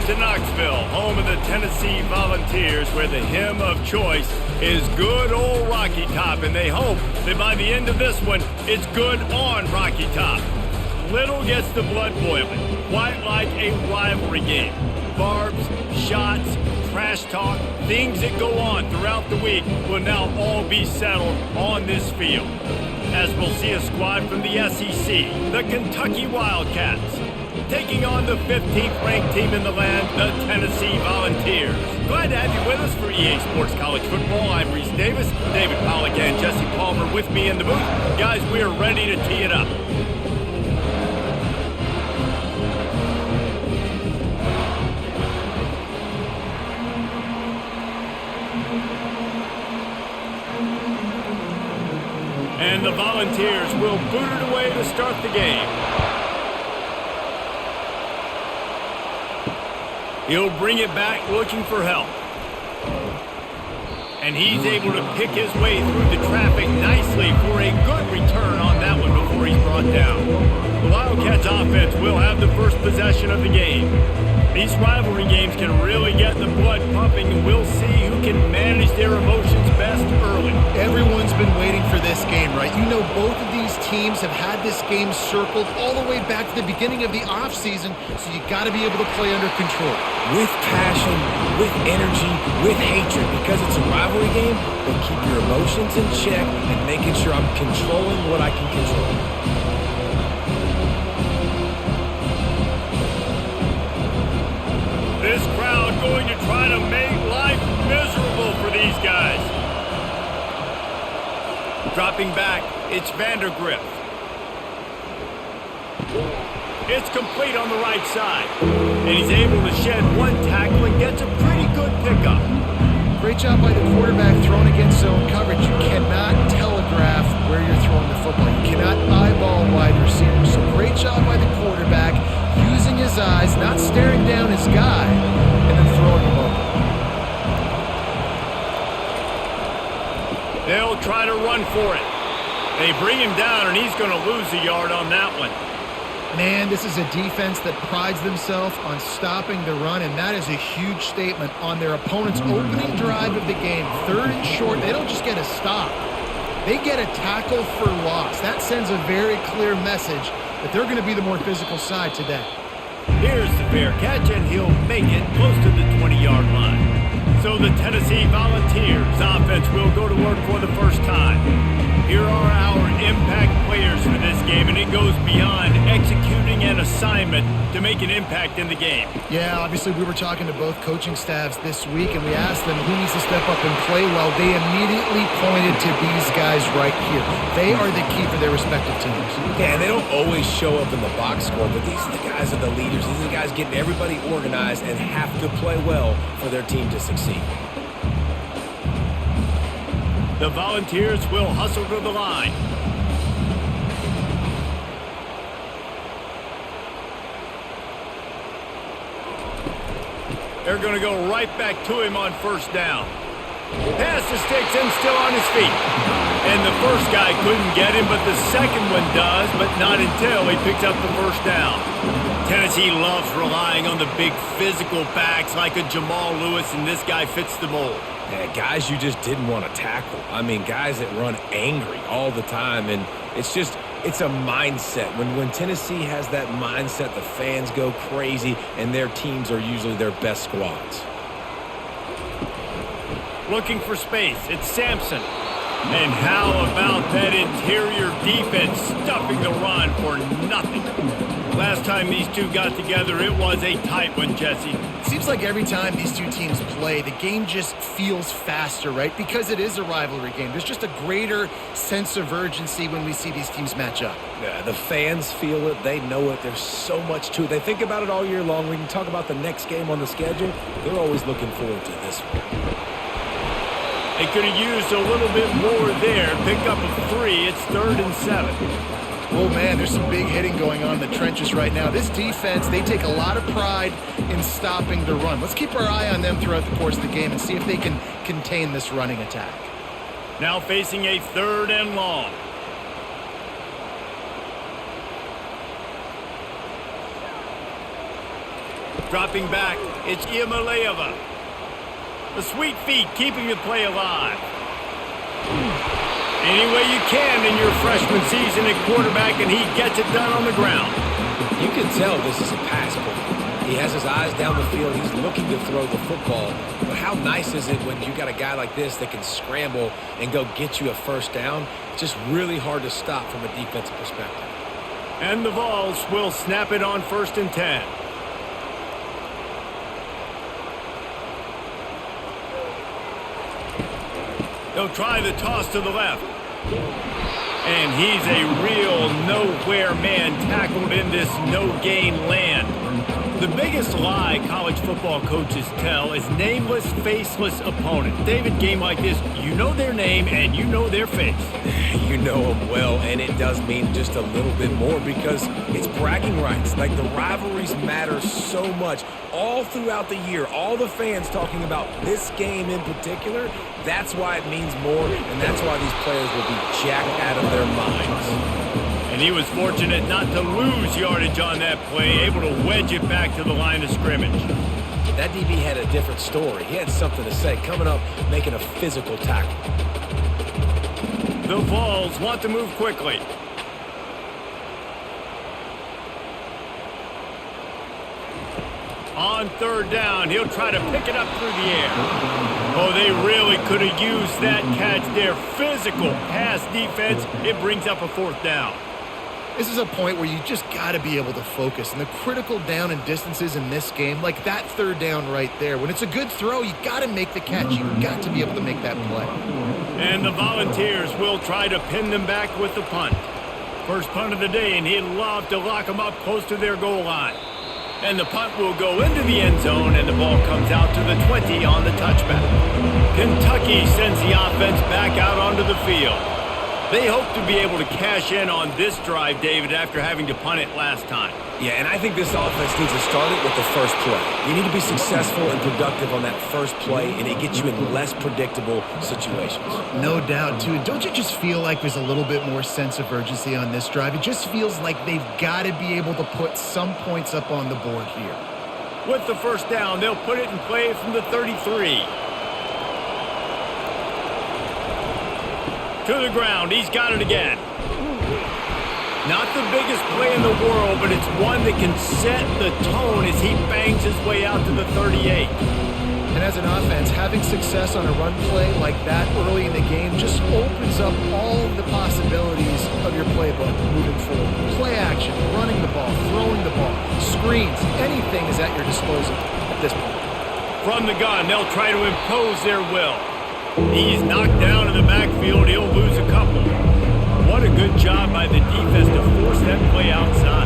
to Knoxville, home of the Tennessee Volunteers, where the hymn of choice is Good Old Rocky Top, and they hope that by the end of this one, it's good on Rocky Top. Little gets the blood boiling, quite like a rivalry game. Barbs, shots, trash talk, things that go on throughout the week will now all be settled on this field. As we'll see a squad from the SEC, the Kentucky Wildcats, taking on the 15th ranked team in the land, the Tennessee Volunteers. Glad to have you with us for EA Sports College Football. I'm Reese Davis, David Pollack and Jesse Palmer with me in the booth. Guys, we are ready to tee it up. And the Volunteers will boot it away to start the game. He'll bring it back looking for help. And he's able to pick his way through the traffic nicely for a good return on that one before he's brought down. The Wildcats offense will have the first possession of the game. These rivalry games can really get the blood pumping, and we'll see who can manage their emotions best early. Everyone's been waiting for this game, right? You know, both of these teams have had this game circled all the way back to the beginning of the offseason, so you got to be able to play under control. With passion, with energy, with hatred, because it's a rivalry game, but keep your emotions in check and making sure I'm controlling what I can control. This crowd going to try to make life miserable for these guys. Dropping back, it's Vandergrift. It's complete on the right side. And he's able to shed one tackle and gets a pretty good pickup. Great job by the quarterback throwing against zone coverage. You cannot telegraph where you're throwing the football. You cannot eyeball wide receivers. So great job by the quarterback, using his eyes, not staring down his guy, and then throwing him open. They'll try to run for it. They bring him down, and he's going to lose a yard on that one. Man, this is a defense that prides themselves on stopping the run, and that is a huge statement on their opponent's opening drive of the game. 3rd and short, they don't just get a stop. They get a tackle for loss. That sends a very clear message that they're going to be the more physical side today. Here's the fair catch, and he'll make it close to the 20-yard line. So the Tennessee Volunteers offense will go to work for the first time. Here are our impact players for this game, and it goes beyond executing an assignment to make an impact in the game. Yeah, obviously we were talking to both coaching staffs this week, and we asked them who needs to step up and play well. They immediately pointed to these guys right here. They are the key for their respective teams. Yeah, and they don't always show up in the box score, but these are the guys that are the leaders. These are the guys getting everybody organized and have to play well for their team to succeed. The Volunteers will hustle to the line. They're going to go right back to him on first down. Pass to sticks and still on his feet. And the first guy couldn't get him, but the second one does, but not until he picks up the first down. Tennessee loves relying on the big physical backs like a Jamal Lewis, and this guy fits the mold. Yeah, guys you just didn't want to tackle. I mean, guys that run angry all the time, and it's a mindset. When Tennessee has that mindset, the fans go crazy, and their teams are usually their best squads. Looking for space, it's Sampson. And how about that interior defense stuffing the run for nothing? Last time these two got together, it was a tight one, Jesse. Seems like every time these two teams play, the game just feels faster, right? Because it is a rivalry game. There's just a greater sense of urgency when we see these teams match up. Yeah, the fans feel it. They know it. There's so much to it. They think about it all year long. We can talk about the next game on the schedule. They're always looking forward to this one. They could have used a little bit more there. Pick up a 3. It's 3rd and 7. Oh, man, there's some big hitting going on in the trenches right now. This defense, they take a lot of pride in stopping the run. Let's keep our eye on them throughout the course of the game and see if they can contain this running attack. Now facing a 3rd and long. Dropping back, it's Iamaleava. The sweet feet keeping the play alive. Any way you can in your freshman season at quarterback, and he gets it done on the ground. You can tell this is a pass play. He has his eyes down the field. He's looking to throw the football. But how nice is it when you got a guy like this that can scramble and go get you a first down? It's just really hard to stop from a defensive perspective. And the Vols will snap it on 1st and 10. They'll try the toss to the left. And he's a real nowhere man tackled in this no-gain land. The biggest lie college football coaches tell is nameless, faceless opponent. David, game like this, you know their name and you know their face. You know them well, and it does mean just a little bit more because it's bragging rights. Like, the rivalries matter so much all throughout the year. All the fans talking about this game in particular, that's why it means more, and that's why these players will be jacked out of their minds. And he was fortunate not to lose yardage on that play, able to wedge it back to the line of scrimmage. That DB had a different story. He had something to say, coming up, making a physical tackle. The Vols want to move quickly. On 3rd down, he'll try to pick it up through the air. Oh, they really could have used that catch there. Physical pass defense. It brings up a 4th down. This is a point where you just got to be able to focus. And the critical down and distances in this game, like that 3rd down right there, when it's a good throw, you got to make the catch. You've got to be able to make that play. And the Volunteers will try to pin them back with the punt. First punt of the day, and he'd love to lock them up close to their goal line. And the punt will go into the end zone, and the ball comes out to the 20 on the touchback. Kentucky sends the offense back out onto the field. They hope to be able to cash in on this drive, David, after having to punt it last time. Yeah, and I think this offense needs to start it with the first play. You need to be successful and productive on that first play, and it gets you in less predictable situations. No doubt, too. Don't you just feel like there's a little bit more sense of urgency on this drive? It just feels like they've got to be able to put some points up on the board here. With the first down, they'll put it in play from the 33. To the ground, he's got it again. Not the biggest play in the world, but it's one that can set the tone as he bangs his way out to the 38. And as an offense, having success on a run play like that early in the game just opens up all of the possibilities of your playbook moving forward. Play action, running the ball, throwing the ball, screens, anything is at your disposal at this point. From the gun, they'll try to impose their will. He's knocked down in the backfield. He'll lose a couple. What a good job by the defense to force that play outside.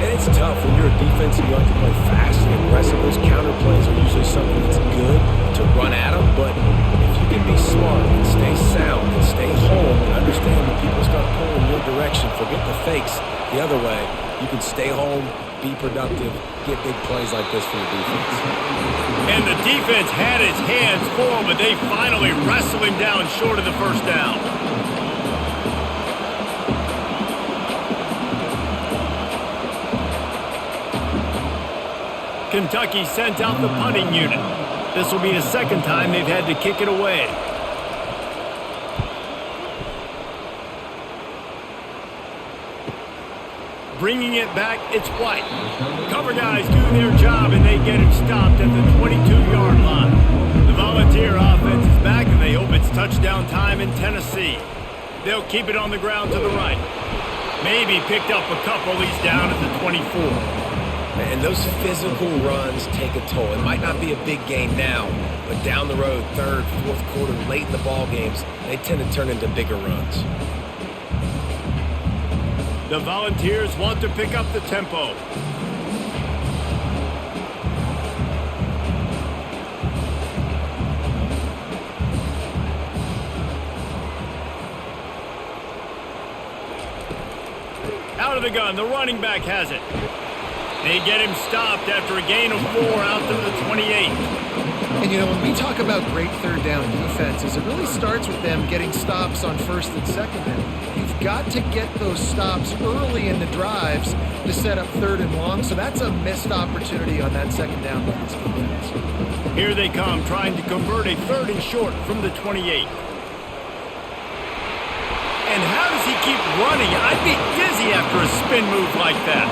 And it's tough when you're a defense and you like to play fast and aggressive. Those counter plays are usually something that's good to run at them. But if you can be smart and stay sound and stay home and understand when people start pulling your direction, forget the fakes the other way, you can stay home, be productive, get big plays like this for your defense. And the defense had his hands full, but they finally wrestle him down short of the first down. Kentucky sent out the punting unit. This will be the second time they've had to kick it away. Bringing it back, it's White. Cover guys do their job, and they get him stopped at the 22-yard line. The Volunteer offense is back, and they hope it's touchdown time in Tennessee. They'll keep it on the ground to the right. Maybe picked up a couple. He's down at the 24. And those physical runs take a toll. It might not be a big gain now, but down the road, third, fourth quarter, late in the ball games, they tend to turn into bigger runs. The Volunteers want to pick up the tempo. Out of the gun, the running back has it. They get him stopped after a gain of 4 out to the 28. And, you know, when we talk about great third down defenses, it really starts with them getting stops on first and second down. You've got to get those stops early in the drives to set up third and long, so that's a missed opportunity on that second down by this defense. Here they come, trying to convert a third and short from the 28. And how does he keep running? I'd be dizzy after a spin move like that.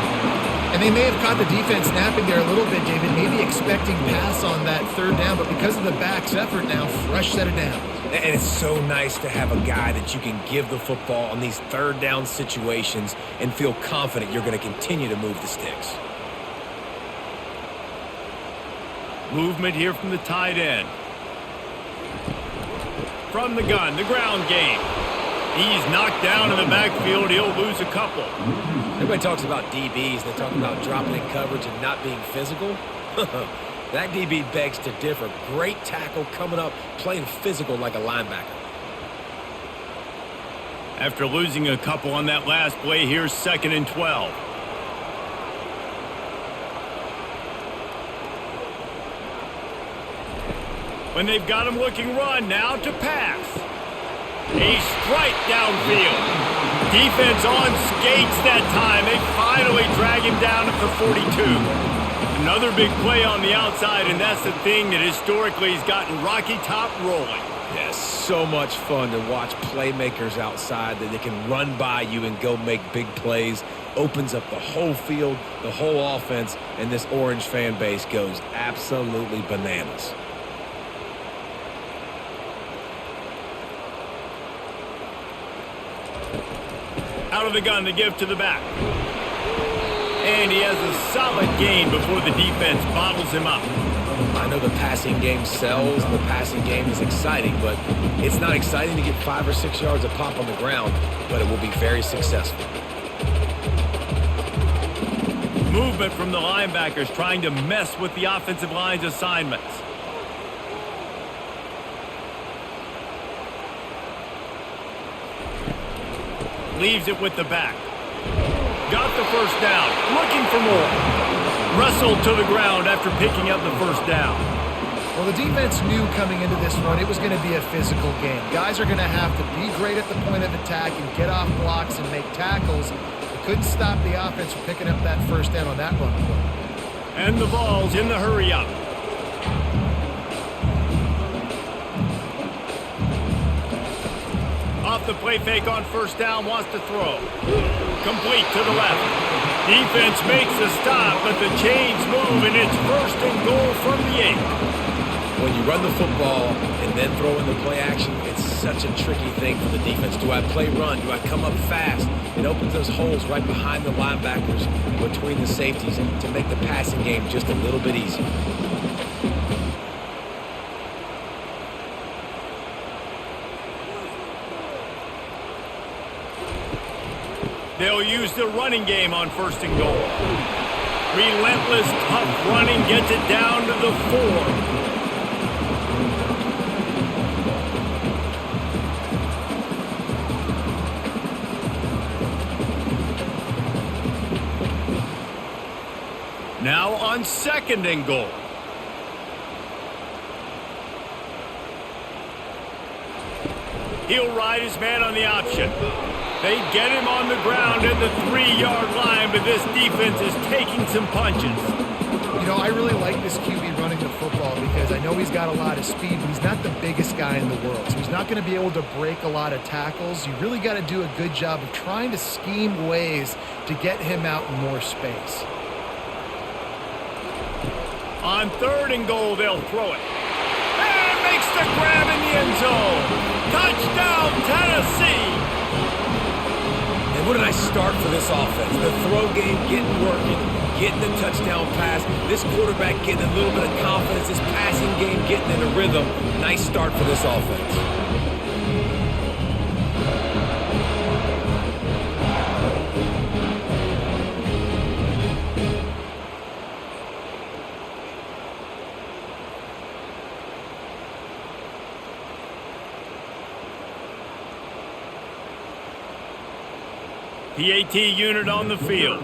And they may have caught the defense napping there a little bit, David, maybe expecting pass on that third down, but because of the back's effort now, fresh set of downs. And it's so nice to have a guy that you can give the football on these third down situations and feel confident you're going to continue to move the sticks. Movement here from the tight end. From the gun, the ground game. He's knocked down in the backfield. He'll lose a couple. Everybody talks about DBs. They talk about dropping in coverage and not being physical. That DB begs to differ. Great tackle coming up, playing physical like a linebacker. After losing a couple on that last play, here's 2nd and 12. When they've got him looking run, now to pass. A strike downfield. Defense on skates that time. They finally drag him down at the 42. Another big play on the outside, and that's the thing that historically has gotten Rocky Top rolling. Yes, so much fun to watch playmakers outside that they can run by you and go make big plays. Opens up the whole field, the whole offense, and this Orange fan base goes absolutely bananas. Out of the gun, the give to the back. And he has a solid gain before the defense bottles him up. I know the passing game sells, the passing game is exciting, but it's not exciting to get 5 or 6 yards a pop on the ground, but it will be very successful. Movement from the linebackers trying to mess with the offensive line's assignments. Leaves it with the back. Got the first down. Looking for more. Wrestled to the ground after picking up the first down. Well, the defense knew coming into this one it was going to be a physical game. Guys are going to have to be great at the point of attack and get off blocks and make tackles. They couldn't stop the offense from picking up that first down on that run play. And the ball's in the hurry up. Off the play fake on first down, wants to throw. Complete to the left. Defense makes a stop, but the chains move, and it's 1st and goal from the 8. When you run the football and then throw in the play action, it's such a tricky thing for the defense. Do I play run? Do I come up fast? It opens those holes right behind the linebackers, between the safeties, to make the passing game just a little bit easier. They'll use the running game on 1st and goal. Relentless, tough running gets it down to the 4. Now on 2nd and goal. He'll ride his man on the option. They get him on the ground at the 3-yard line, but this defense is taking some punches. You know, I really like this QB running the football because I know he's got a lot of speed, but he's not the biggest guy in the world. So he's not going to be able to break a lot of tackles. You really got to do a good job of trying to scheme ways to get him out in more space. On 3rd and goal, they'll throw it. And makes the grab in the end zone. Touchdown, Tennessee! And what a nice start for this offense. The throw game getting working, getting the touchdown pass. This quarterback getting a little bit of confidence. This passing game getting in a rhythm. Nice start for this offense. PAT unit on the field.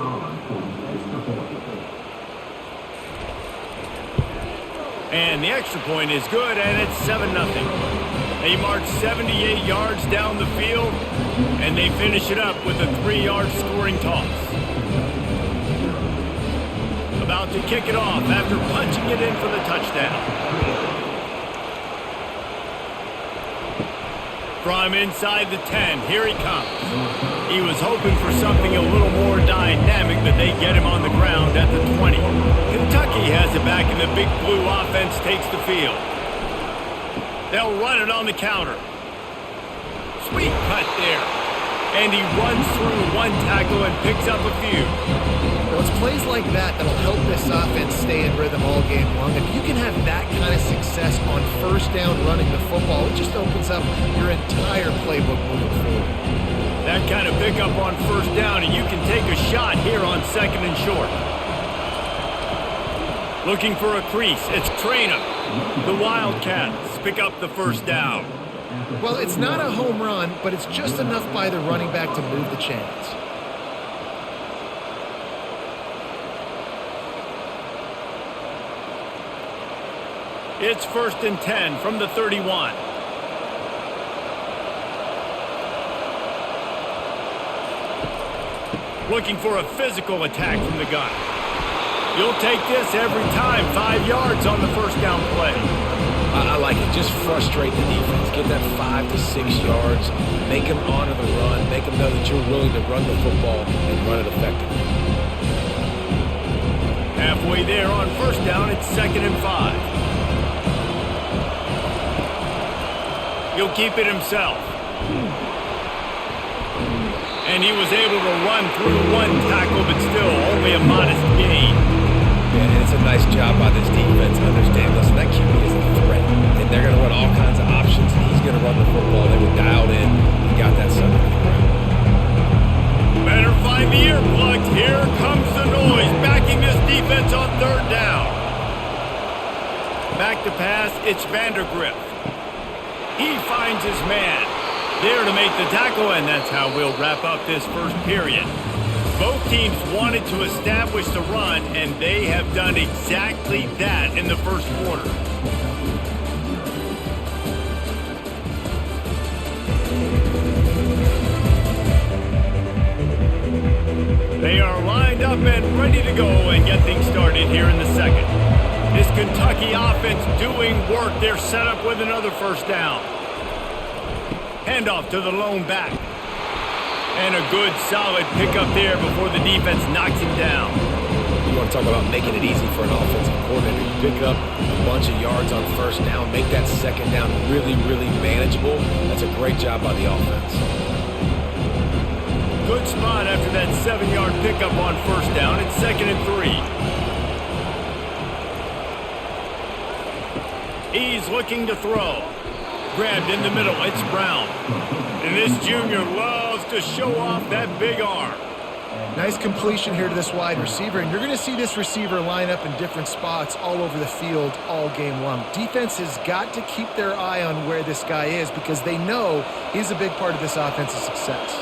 And the extra point is good, and it's 7-0. They march 78 yards down the field, and they finish it up with a 3-yard scoring toss. About to kick it off after punching it in for the touchdown. From inside the 10, here he comes. He was hoping for something a little more dynamic, but they get him on the ground at the 20. Kentucky has it back, and the Big Blue offense takes the field. They'll run it on the counter. Sweet cut there. And he runs through one tackle and picks up a few. Well, it's plays like that that'll help this offense stay in rhythm all game long. If you can have that kind of success on first down running the football, it just opens up your entire playbook moving forward. That kind of pickup on first down, and you can take a shot here on 2nd and short. Looking for a crease. It's Traynor. The Wildcats pick up the first down. Well, it's not a home run, but it's just enough by the running back to move the chains. It's 1st and 10 from the 31. Looking for a physical attack from the gun. You'll take this every time. 5 yards on the first down play. I like it. Just frustrate the defense. Get that 5 to 6 yards. Make them honor the run. Make them know that you're willing to run the football and run it effectively. Halfway there on first down, it's 2nd and 5. He'll keep it himself. And he was able to run through one tackle, but still only a modest gain. Yeah, and it's a nice job by this defense understanding, listen, that QB is a threat. And they're going to run all kinds of options, and he's going to run the football. They were dialed in and got that sucker to the ground. Better find the earplugs. Here comes the noise, backing this defense on 3rd down. Back to pass, it's Vandergrift. He finds his man. There to make the tackle, and that's how we'll wrap up this first period. Both teams wanted to establish the run, and they have done exactly that in the first quarter. They are lined up and ready to go and get things started here in the second. This Kentucky offense doing work. They're set up with another first down. Handoff to the lone back. And a good, solid pickup there before the defense knocks him down. You want to talk about making it easy for an offensive coordinator. You pick up a bunch of yards on first down, make that second down really, really manageable. That's a great job by the offense. Good spot after that 7-yard pickup on first down. It's 2nd and 3. He's looking to throw. Grabbed in the middle, it's Brown. And this junior loves to show off that big arm. Nice completion here to this wide receiver, and you're going to see this receiver line up in different spots all over the field all game long. Defense has got to keep their eye on where this guy is because they know he's a big part of this offense's success.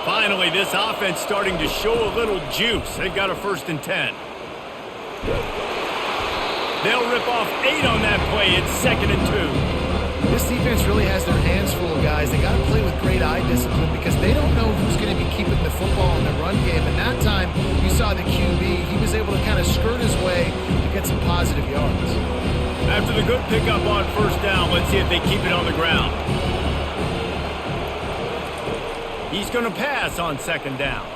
Finally, this offense starting to show a little juice. They've got a 1st and 10. They'll rip off 8 on that play. It's 2nd and 2. This defense really has their hands full of guys. They got to play with great eye discipline because they don't know who's going to be keeping the football in the run game. And that time, you saw the QB. He was able to kind of skirt his way to get some positive yards. After the good pickup on first down, let's see if they keep it on the ground. He's going to pass on 2nd down.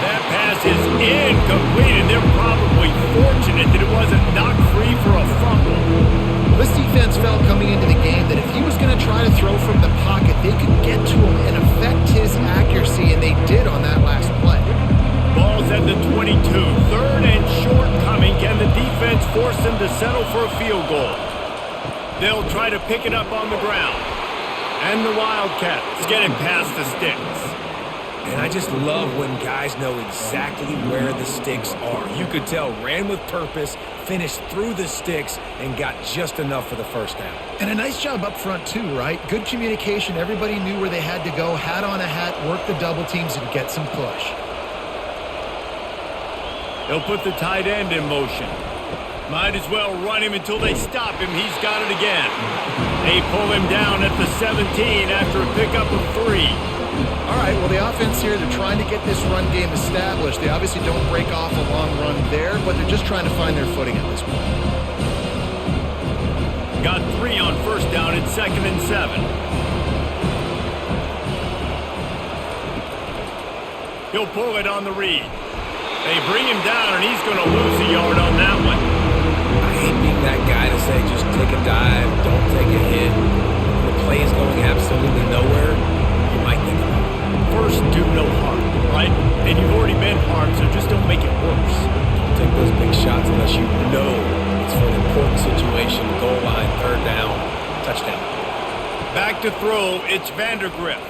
That pass is incomplete, and they're probably fortunate that it wasn't knocked free for a fumble. This defense felt coming into the game that if he was going to try to throw from the pocket, they could get to him and affect his accuracy, and they did on that last play. Ball's at the 22. 3rd and short coming. Can the defense force them to settle for a field goal? They'll try to pick it up on the ground. And the Wildcats get it past the sticks. And I just love when guys know exactly where the sticks are. You could tell, ran with purpose, finished through the sticks, and got just enough for the first down. And a nice job up front too, right? Good communication. Everybody knew where they had to go, hat on a hat, work the double teams, and get some push. They'll put the tight end in motion. Might as well run him until they stop him. He's got it again. They pull him down at the 17 after a pickup of 3. All right, well, the offense here, they're trying to get this run game established. They obviously don't break off a long run there, but they're just trying to find their footing at this point. Got 3 on first down. It's 2nd and 7. He'll pull it on the read. They bring him down, and he's going to lose a yard on that one. I hate being that guy to say just take a dive, don't take a hit. When the play is going absolutely nowhere, you might think about it. First, do no harm, right? And you've already been harmed, so just don't make it worse. Don't take those big shots unless you know it's for an important situation, goal line, 3rd down, touchdown. Back to throw, it's Vandergrift.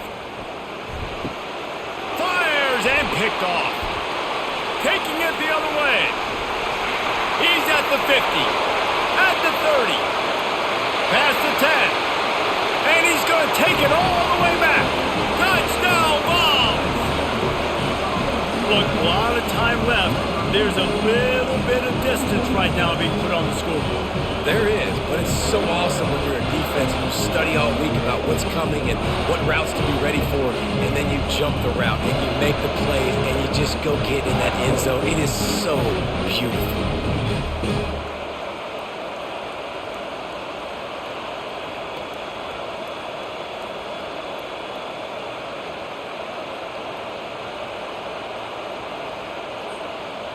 Fires and picked off. Taking it the other way. He's at the 50, at the 30, past the 10, and he's going to take it all the way back. Touchdown ball! Look, a lot of time left. There's a little bit of distance right now being put on the scoreboard. There is, but it's so awesome when you're a defense and you study all week about what's coming and what routes to be ready for, and then you jump the route and you make the plays and you just go get in that end zone. It is so beautiful.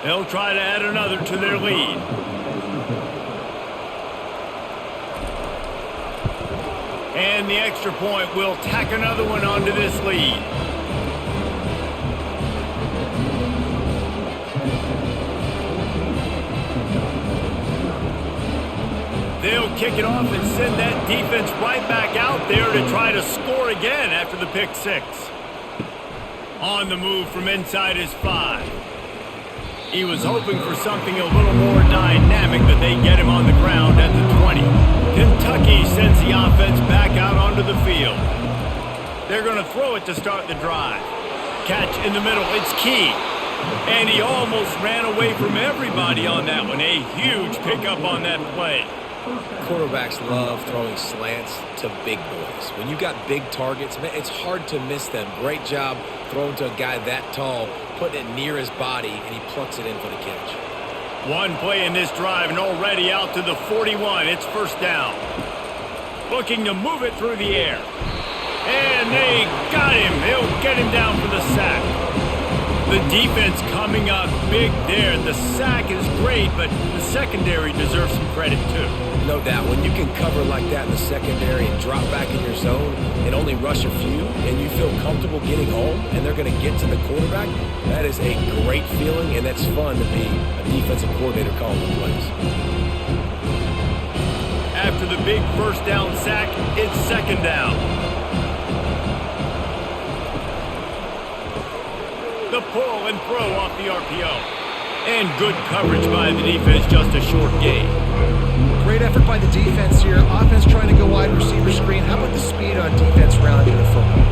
They'll try to add another to their lead. And the extra point will tack another one onto this lead. They'll kick it off and send that defense right back out there to try to score again after the pick 6. On the move from inside his 5. He was hoping for something a little more dynamic, but they get him on the ground at the 20. Kentucky sends the offense back out onto the field. They're going to throw it to start the drive. Catch in the middle, it's Key. And he almost ran away from everybody on that one. A huge pickup on that play. Quarterbacks love throwing slants to big boys. When you got big targets, man, it's hard to miss them. Great job throwing to a guy that tall, putting it near his body, and he plucks it in for the catch. One play in this drive, and already out to the 41. It's first down. Looking to move it through the air. And they got him. They'll get him down for the sack. The defense coming up big there. The sack is great, but the secondary deserves some credit too. No doubt. When you can cover like that in the secondary and drop back in your zone and only rush a few, and you feel comfortable getting home, and they're going to get to the quarterback, that is a great feeling, and that's fun to be a defensive coordinator calling the plays. After the big first down sack, it's 2nd down. The pull and throw off the RPO. And good coverage by the defense, just a short gain. Great effort by the defense here. Offense trying to go wide receiver screen. How about the speed on defense rounding the football?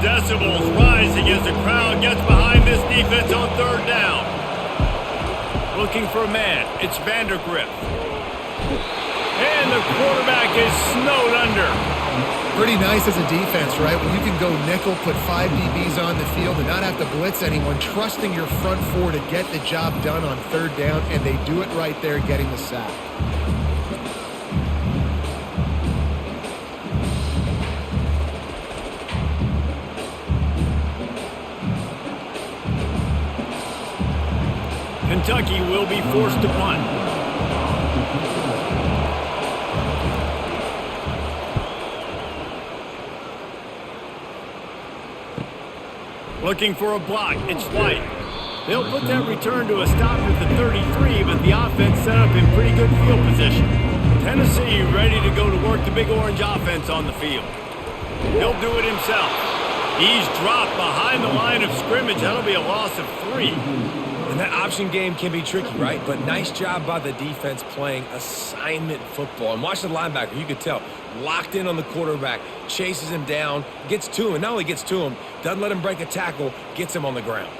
Decibels rising as the crowd gets behind this defense on 3rd down. Looking for a man. It's Vandergrift. And the quarterback is snowed under. Pretty nice as a defense, right? When you can go nickel, put 5 DBs on the field and not have to blitz anyone, trusting your front 4 to get the job done on 3rd down, and they do it right there, getting the sack. Kentucky will be forced to punt. Looking for a block. It's White. They'll put that return to a stop at the 33, but the offense set up in pretty good field position. Tennessee ready to go to work the Big Orange offense on the field. He'll do it himself. He's dropped behind the line of scrimmage. That'll be a loss of 3. And that option game can be tricky, right? But nice job by the defense playing assignment football. And watch the linebacker. You could tell. Locked in on the quarterback. Chases him down. Gets to him. And not only gets to him, doesn't let him break a tackle. Gets him on the ground.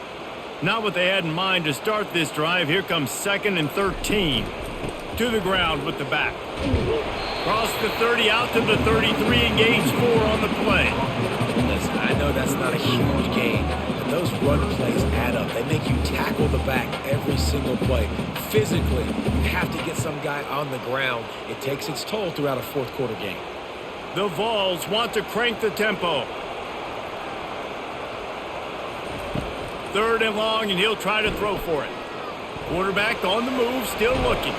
Not what they had in mind to start this drive. Here comes 2nd and 13. To the ground with the back. Cross the 30 out to the 33 and gains 4 on the play. Listen, I know that's not a huge gain, but those run plays add up. They make you tackle the back every single play. Physically, you have to get some guy on the ground. It takes its toll throughout a fourth quarter game. The Vols want to crank the tempo. 3rd and long, and he'll try to throw for it. Quarterback on the move, still looking.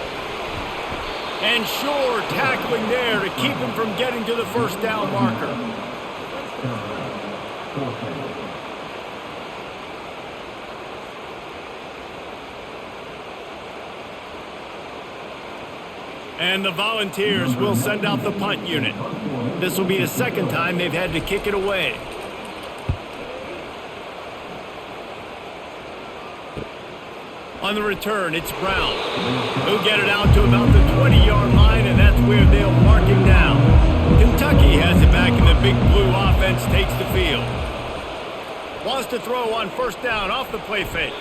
And Shore tackling there to keep him from getting to the first down marker. And the Volunteers will send out the punt unit. This will be the 2nd time they've had to kick it away. On the return, it's Brown. He'll get it out to about the 20-yard line, and that's where they'll mark him down. Kentucky has it back, and the Big Blue offense takes the field. Wants to throw on 1st down off the play fake.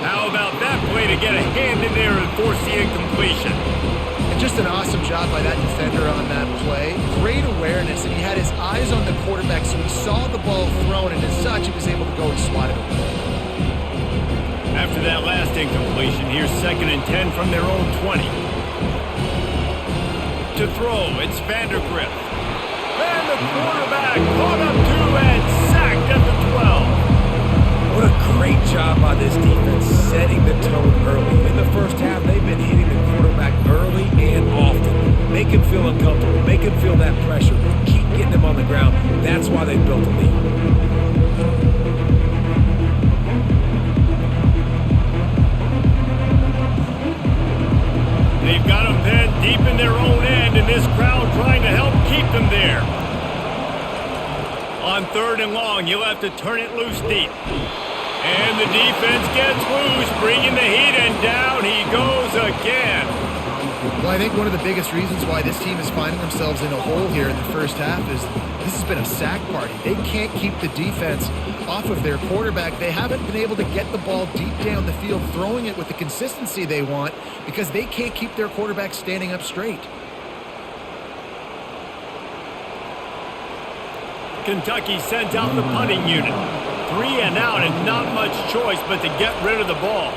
How about that play to get a hand in there and force the incompletion? And just an awesome job by that defender on that play. Great awareness, and he had his eyes on the quarterback, so he saw the ball thrown, and as such, he was able to go and swat it away. After that last incompletion, here's 2nd and 10 from their own 20. To throw, it's Vandergrift. And the quarterback caught up to and sacked at the 12. What a great job by this defense setting the tone early. In the first half, they've been hitting the quarterback early and often. Make him feel uncomfortable. Make him feel that pressure. Keep getting him on the ground. That's why they built a lead. They've got them pinned deep in their own end, and this crowd trying to help keep them there. On 3rd and long, you'll have to turn it loose deep. And the defense gets loose, bringing the heat, and down he goes again. Well, I think one of the biggest reasons why this team is finding themselves in a hole here in the first half is this has been a sack party. They can't keep the defense off of their quarterback. They haven't been able to get the ball deep down the field, throwing it with the consistency they want because they can't keep their quarterback standing up straight. Kentucky sent out the punting unit. 3 and out and not much choice but to get rid of the ball.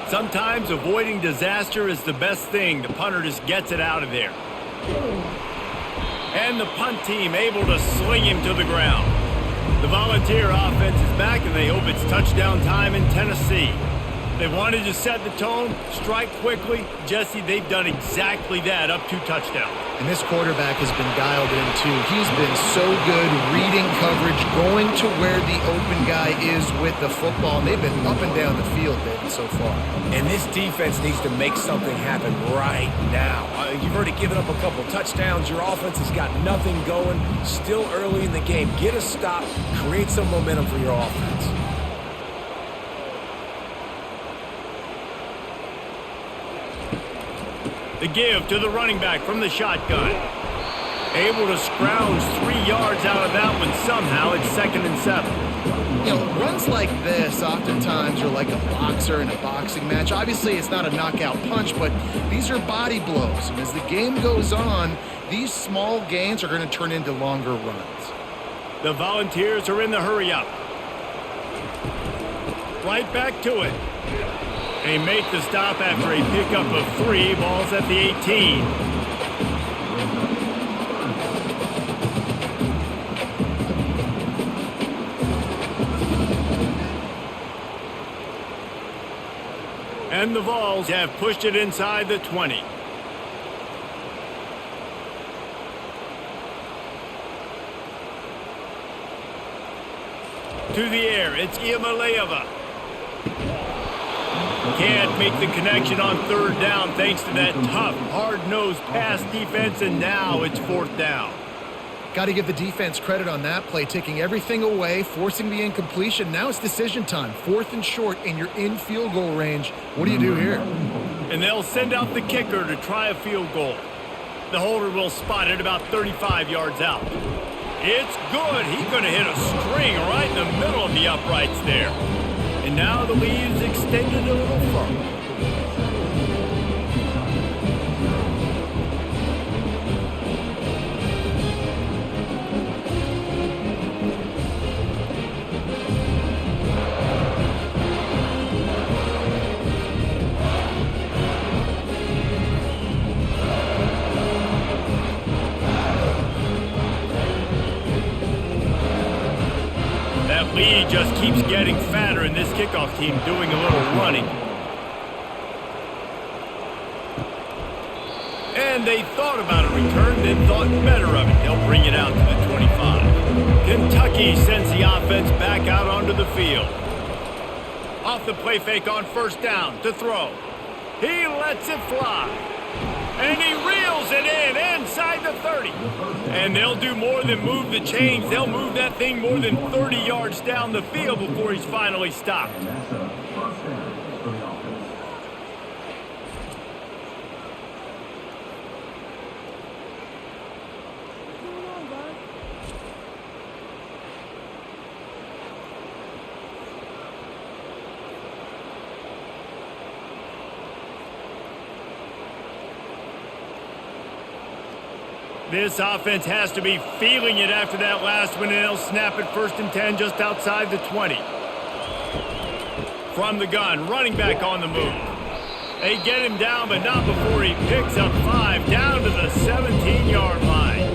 Sometimes avoiding disaster is the best thing. The punter just gets it out of there. And the punt team able to sling him to the ground. The Volunteer offense is back, and they hope it's touchdown time in Tennessee. They wanted to set the tone, strike quickly. Jesse, they've done exactly that, up 2 touchdowns. And this quarterback has been dialed in, too. He's been so good reading coverage, going to where the open guy is with the football, and they've been up and down the field, David, so far. And this defense needs to make something happen right now. You've already given up a couple touchdowns. Your offense has got nothing going. Still early in the game. Get a stop. Create some momentum for your offense. The give to the running back from the shotgun. Able to scrounge 3 yards out of that one somehow. It's 2nd and 7. You know, runs like this oftentimes are like a boxer in a boxing match. Obviously, it's not a knockout punch, but these are body blows. And as the game goes on, these small gains are going to turn into longer runs. The Volunteers are in the hurry-up. Right back to it. They make the stop after a pickup of 3. Ball's at the 18. And the Vols have pushed it inside the 20. To the air, it's Iamaleava. Can't make the connection on 3rd down thanks to that tough, hard-nosed pass defense, and now it's 4th down. Got to give the defense credit on that play, taking everything away, forcing the incompletion. Now it's decision time. 4th and short, and you're in field goal range. What do you do here? And they'll send out the kicker to try a field goal. The holder will spot it about 35 yards out. It's good. He's going to hit a string right in the middle of the uprights there. And now the lead is extended a little further. Lead just keeps getting fatter, and this kickoff team doing a little running. And they thought about a return, then thought better of it. They'll bring it out to the 25. Kentucky sends the offense back out onto the field. Off the play fake on 1st down to throw. He lets it fly. And he reels it in inside the 30. And they'll do more than move the chains. They'll move that thing more than 30 yards down the field before he's finally stopped. This offense has to be feeling it after that last one, and they'll snap it 1st and 10 just outside the 20. From the gun, running back on the move. They get him down, but not before he picks up 5 down to the 17-yard line.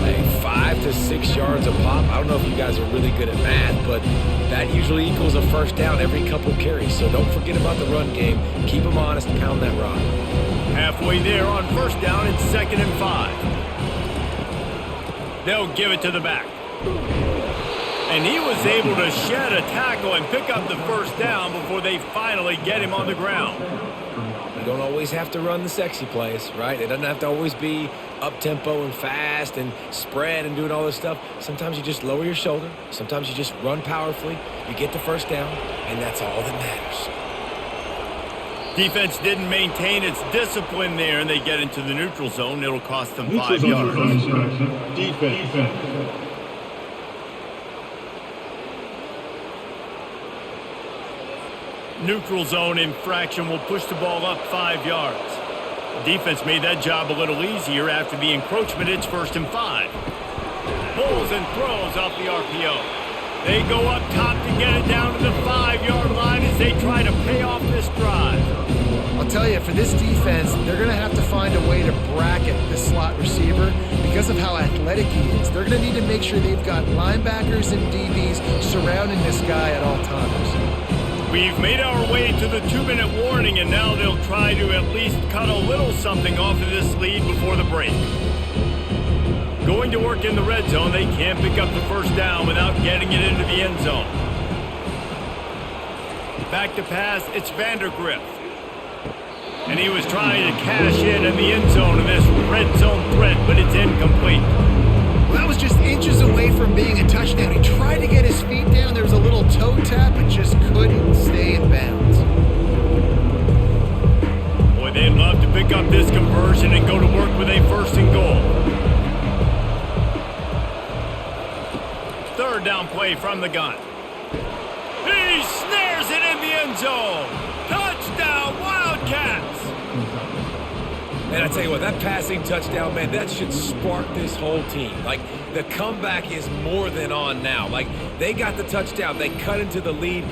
Hey, 5 to 6 yards a pop. I don't know if you guys are really good at math, but that usually equals a 1st down every couple carries. So don't forget about the run game. Keep them honest, pound that rock. Halfway there on 1st down, it's 2nd and 5. They'll give it to the back. And he was able to shed a tackle and pick up the 1st down before they finally get him on the ground. You don't always have to run the sexy plays, right? It doesn't have to always be up-tempo and fast and spread and doing all this stuff. Sometimes you just lower your shoulder. Sometimes you just run powerfully. You get the 1st down, and that's all that matters. Defense didn't maintain its discipline there, and they get into the neutral zone. It'll cost them 5 yards. Defense. Neutral zone infraction will push the ball up 5 yards. Defense made that job a little easier after the encroachment. It's 1st and 5. Pulls and throws off the RPO. They go up top to get it down to the 5-yard line as they try to pay off this drive. I'll tell you, for this defense, they're going to have to find a way to bracket this slot receiver because of how athletic he is. They're going to need to make sure they've got linebackers and DBs surrounding this guy at all times. We've made our way to the 2-minute warning, and now they'll try to at least cut a little something off of this lead before the break. Going to work in the red zone, they can't pick up the 1st down without getting it into the end zone. Back to pass, it's Vandergrift. And he was trying to cash in the end zone in this red zone threat, but it's incomplete. Well, that was just inches away from being a touchdown. He tried to get his feet down. There was a little toe tap, but just couldn't stay in bounds. Boy, they'd love to pick up this conversion and go to work with a 1st and goal. 3rd down play from the gun. He snares it in the end zone. Touchdown, Wildcats! Man, I tell you what, that passing touchdown, man, that should spark this whole team. Like, the comeback is more than on now. Like, they got the touchdown. They cut into the lead.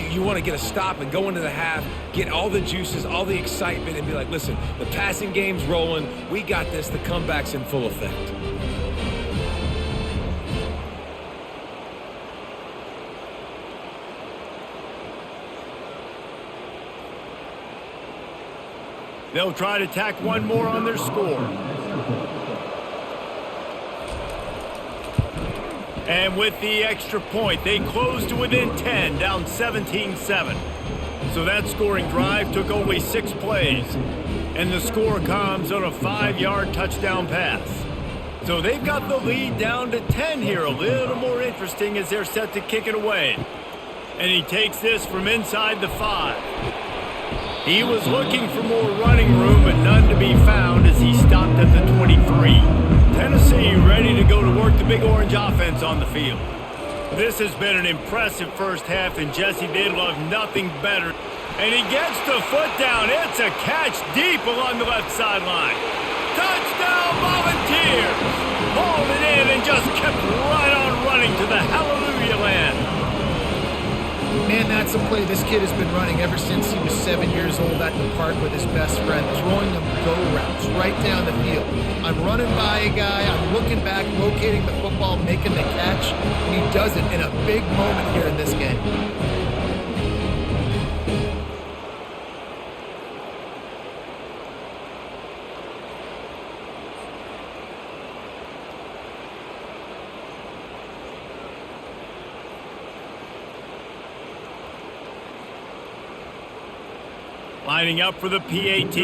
You want to get a stop and go into the half, get all the juices, all the excitement, and be like, listen, the passing game's rolling. We got this. The comeback's in full effect. They'll try to tack one more on their score. And with the extra point, they close to within 10, down 17-7. So that scoring drive took only 6 plays. And the score comes on a 5-yard touchdown pass. So they've got the lead down to 10 here. A little more interesting as they're set to kick it away. And he takes this from inside the 5. He was looking for more running room, but none to be found as he stopped at the 23. Tennessee ready to go to work the Big Orange offense on the field. This has been an impressive first half, and Jesse, they'd love nothing better. And he gets the foot down. It's a catch deep along the left sideline. Touchdown, Volunteers! Hauled it in and just kept right on running to the hallelujah land. Man, that's a play this kid has been running ever since he was 7 years old at the park with his best friend, throwing them go routes right down the field. I'm running by a guy, I'm looking back, locating the football, making the catch, and he does it in a big moment here in this game. Lining up for the PAT.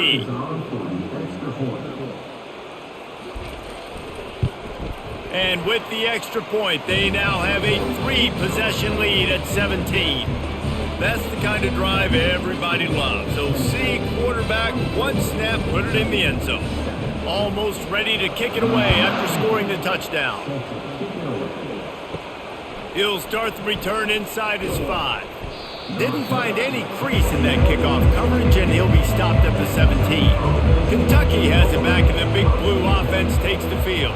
And with the extra point, they now have a 3-possession lead at 17. That's the kind of drive everybody loves. OC quarterback, one snap, put it in the end zone. Almost ready to kick it away after scoring the touchdown. He'll start the return inside his 5. Didn't find any crease in that kickoff coverage, and he'll be stopped at the 17. Kentucky has it back, and the Big Blue offense takes the field.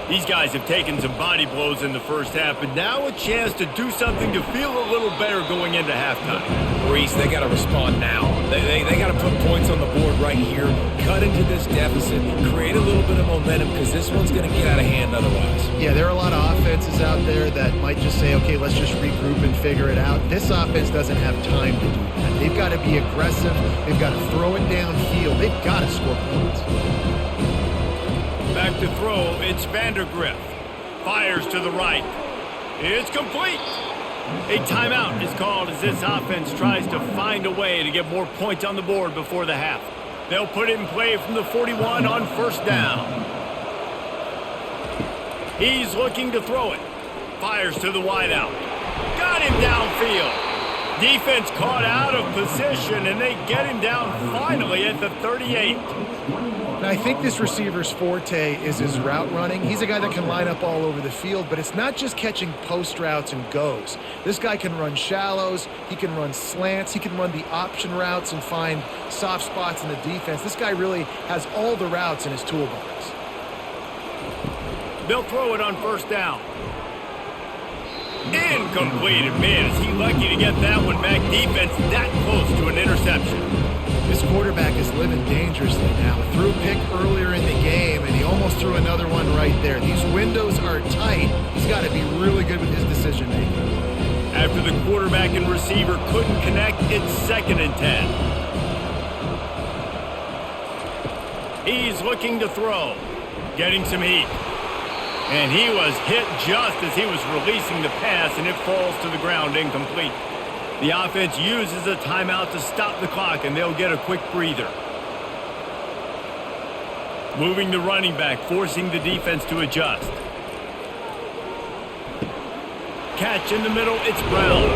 These guys have taken some body blows in the first half, but now a chance to do something to feel a little better going into halftime. Reese, they got to respond now. They got to put points on the board right here, cut into this deficit, create a little bit of momentum, because this one's going to get out of hand otherwise. Yeah, there are a lot of offenses out there that might just say, okay, let's just regroup and figure it out. This offense doesn't have time to do that. They've got to be aggressive. They've got to throw it downfield. They've got to score points. Back to throw, it's Vandergrift. Fires to the right. It's complete. A timeout is called as this offense tries to find a way to get more points on the board before the half. They'll put it in play from the 41 on first down. He's looking to throw it. Fires to the wideout. Got him downfield. Defense caught out of position, and they get him down finally at the 38. And I think this receiver's forte is his route running. He's a guy that can line up all over the field, but it's not just catching post routes and goes. This guy can run shallows, he can run slants, he can run the option routes and find soft spots in the defense. This guy really has all the routes in his toolbox. They'll throw it on first down. Incomplete. Man, is he lucky to get that one back. Defense that close to an interception. This quarterback is living dangerously now. Threw a pick earlier in the game, and he almost threw another one right there. These windows are tight. He's got to be really good with his decision-making. After the quarterback and receiver couldn't connect, it's 2nd and 10. He's looking to throw. Getting some heat. And he was hit just as he was releasing the pass, and it falls to the ground incomplete. The offense uses a timeout to stop the clock, and they'll get a quick breather. Moving the running back, forcing the defense to adjust. Catch in the middle, it's Brown.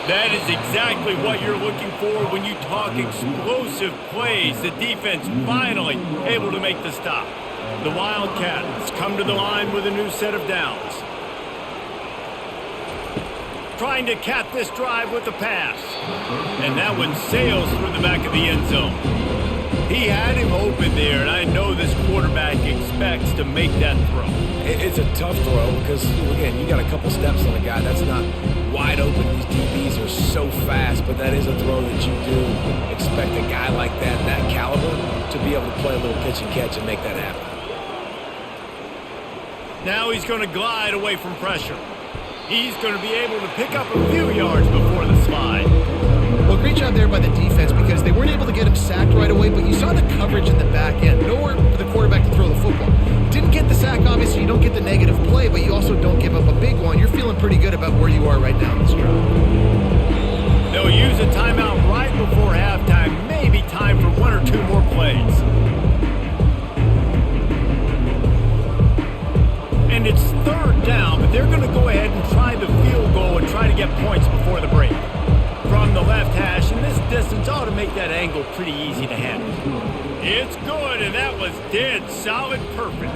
That is exactly what you're looking for when you talk explosive plays. The defense finally able to make the stop. The Wildcats come to the line with a new set of downs. Trying to cap this drive with the pass. And that one sails through the back of the end zone. He had him open there, and I know this quarterback expects to make that throw. It's a tough throw because, again, you got a couple steps on a guy that's not wide open. These DBs are so fast, but that is a throw that you do expect a guy like that caliber, to be able to play a little pitch and catch and make that happen. Now he's going to glide away from pressure. He's going to be able to pick up a few yards before the slide. Well, great job there by the defense because they weren't able to get him sacked right away, but you saw the coverage in the back end. Nowhere for the quarterback to throw the football. Didn't get the sack, obviously. You don't get the negative play, but you also don't give up a big one. You're feeling pretty good about where you are right now in this drive. They'll use a timeout right before halftime. Maybe time for one or two more plays. it's third down, but they're going to go ahead and try the field goal and try to get points before the break. From the left hash, and this distance ought to make that angle pretty easy to handle. It's good, and that was dead solid perfect.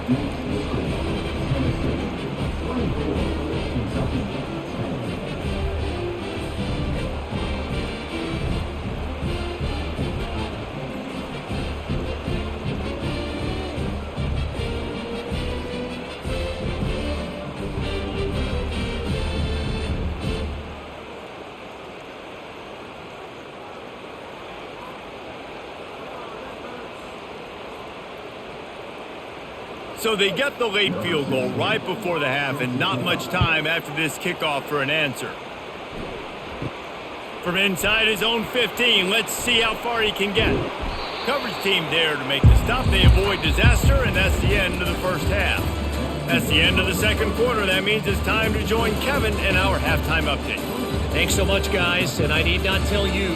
So they get the late field goal right before the half and not much time after this kickoff for an answer. From inside his own 15, let's see how far he can get. Coverage team there to make the stop. They avoid disaster, and that's the end of the first half. That's the end of the second quarter. That means it's time to join Kevin in our halftime update. Thanks so much, guys, and I need not tell you,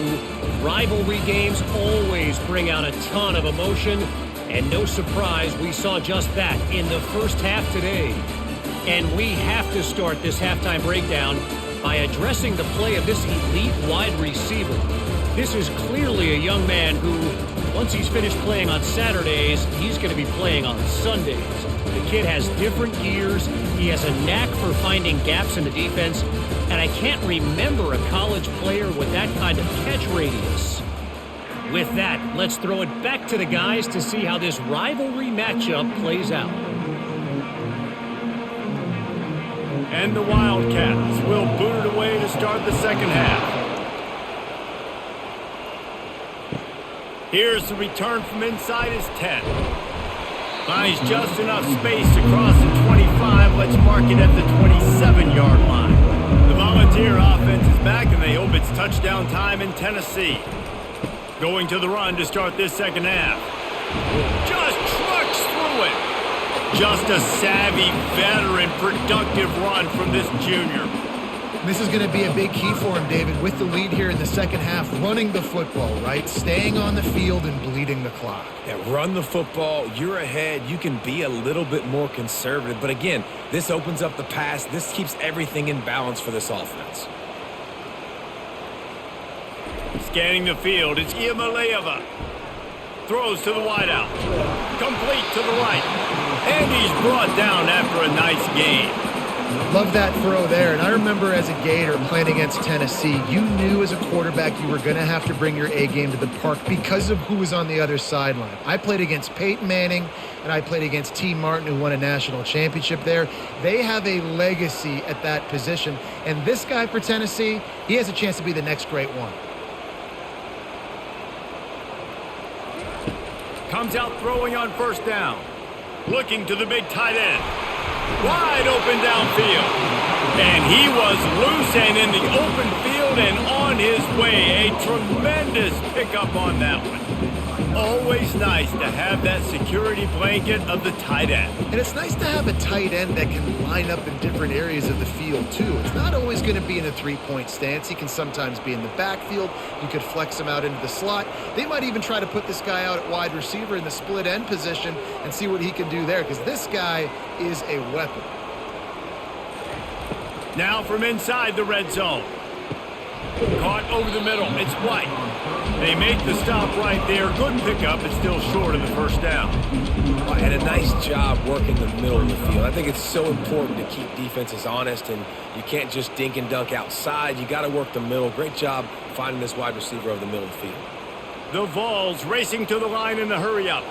rivalry games always bring out a ton of emotion. And no surprise, we saw just that in the first half today. And we have to start this halftime breakdown by addressing the play of this elite wide receiver. This is clearly a young man who, once he's finished playing on Saturdays, he's going to be playing on Sundays. The kid has different gears. He has a knack for finding gaps in the defense. And I can't remember a college player with that kind of catch radius. With that, let's throw it back to the guys to see how this rivalry matchup plays out. And the Wildcats will boot it away to start the second half. Here's the return from inside his 10. Finds just enough space to cross the 25. Let's mark it at the 27-yard line. The Volunteer offense is back, and they hope it's touchdown time in Tennessee. Going to the run to start this second half. Just trucks through it. Just a savvy, veteran, productive run from this junior. This is going to be a big key for him, David, with the lead here in the second half, running the football, right? Staying on the field and bleeding the clock. Yeah, run the football. You're ahead. You can be a little bit more conservative. But again, this opens up the pass. This keeps everything in balance for this offense. Scanning the field, it's Iamaleava. Throws to the wideout. Complete to the right. And he's brought down after a nice gain. Love that throw there. And I remember as a Gator playing against Tennessee, you knew as a quarterback you were going to have to bring your A game to the park because of who was on the other sideline. I played against Peyton Manning, and I played against T. Martin, who won a national championship there. They have a legacy at that position. And this guy for Tennessee, he has a chance to be the next great one. Comes out throwing on first down. Looking to the big tight end. Wide open downfield. And he was loose and in the open field and on his way. A tremendous pickup on that one. Always nice to have that security blanket of the tight end. And it's nice to have a tight end that can line up in different areas of the field, too. It's not always going to be in a three-point stance. He can sometimes be in the backfield. You could flex him out into the slot. They might even try to put this guy out at wide receiver in the split end position and see what he can do there, because this guy is a weapon. Now from inside the red zone. Caught over the middle. It's White. They make the stop right there. Good pickup, but still short of the first down. And a nice job working the middle of the field. I think it's so important to keep defenses honest, and you can't just dink and dunk outside. You got to work the middle. Great job finding this wide receiver over the middle of the field. The Vols racing to the line in the hurry-up.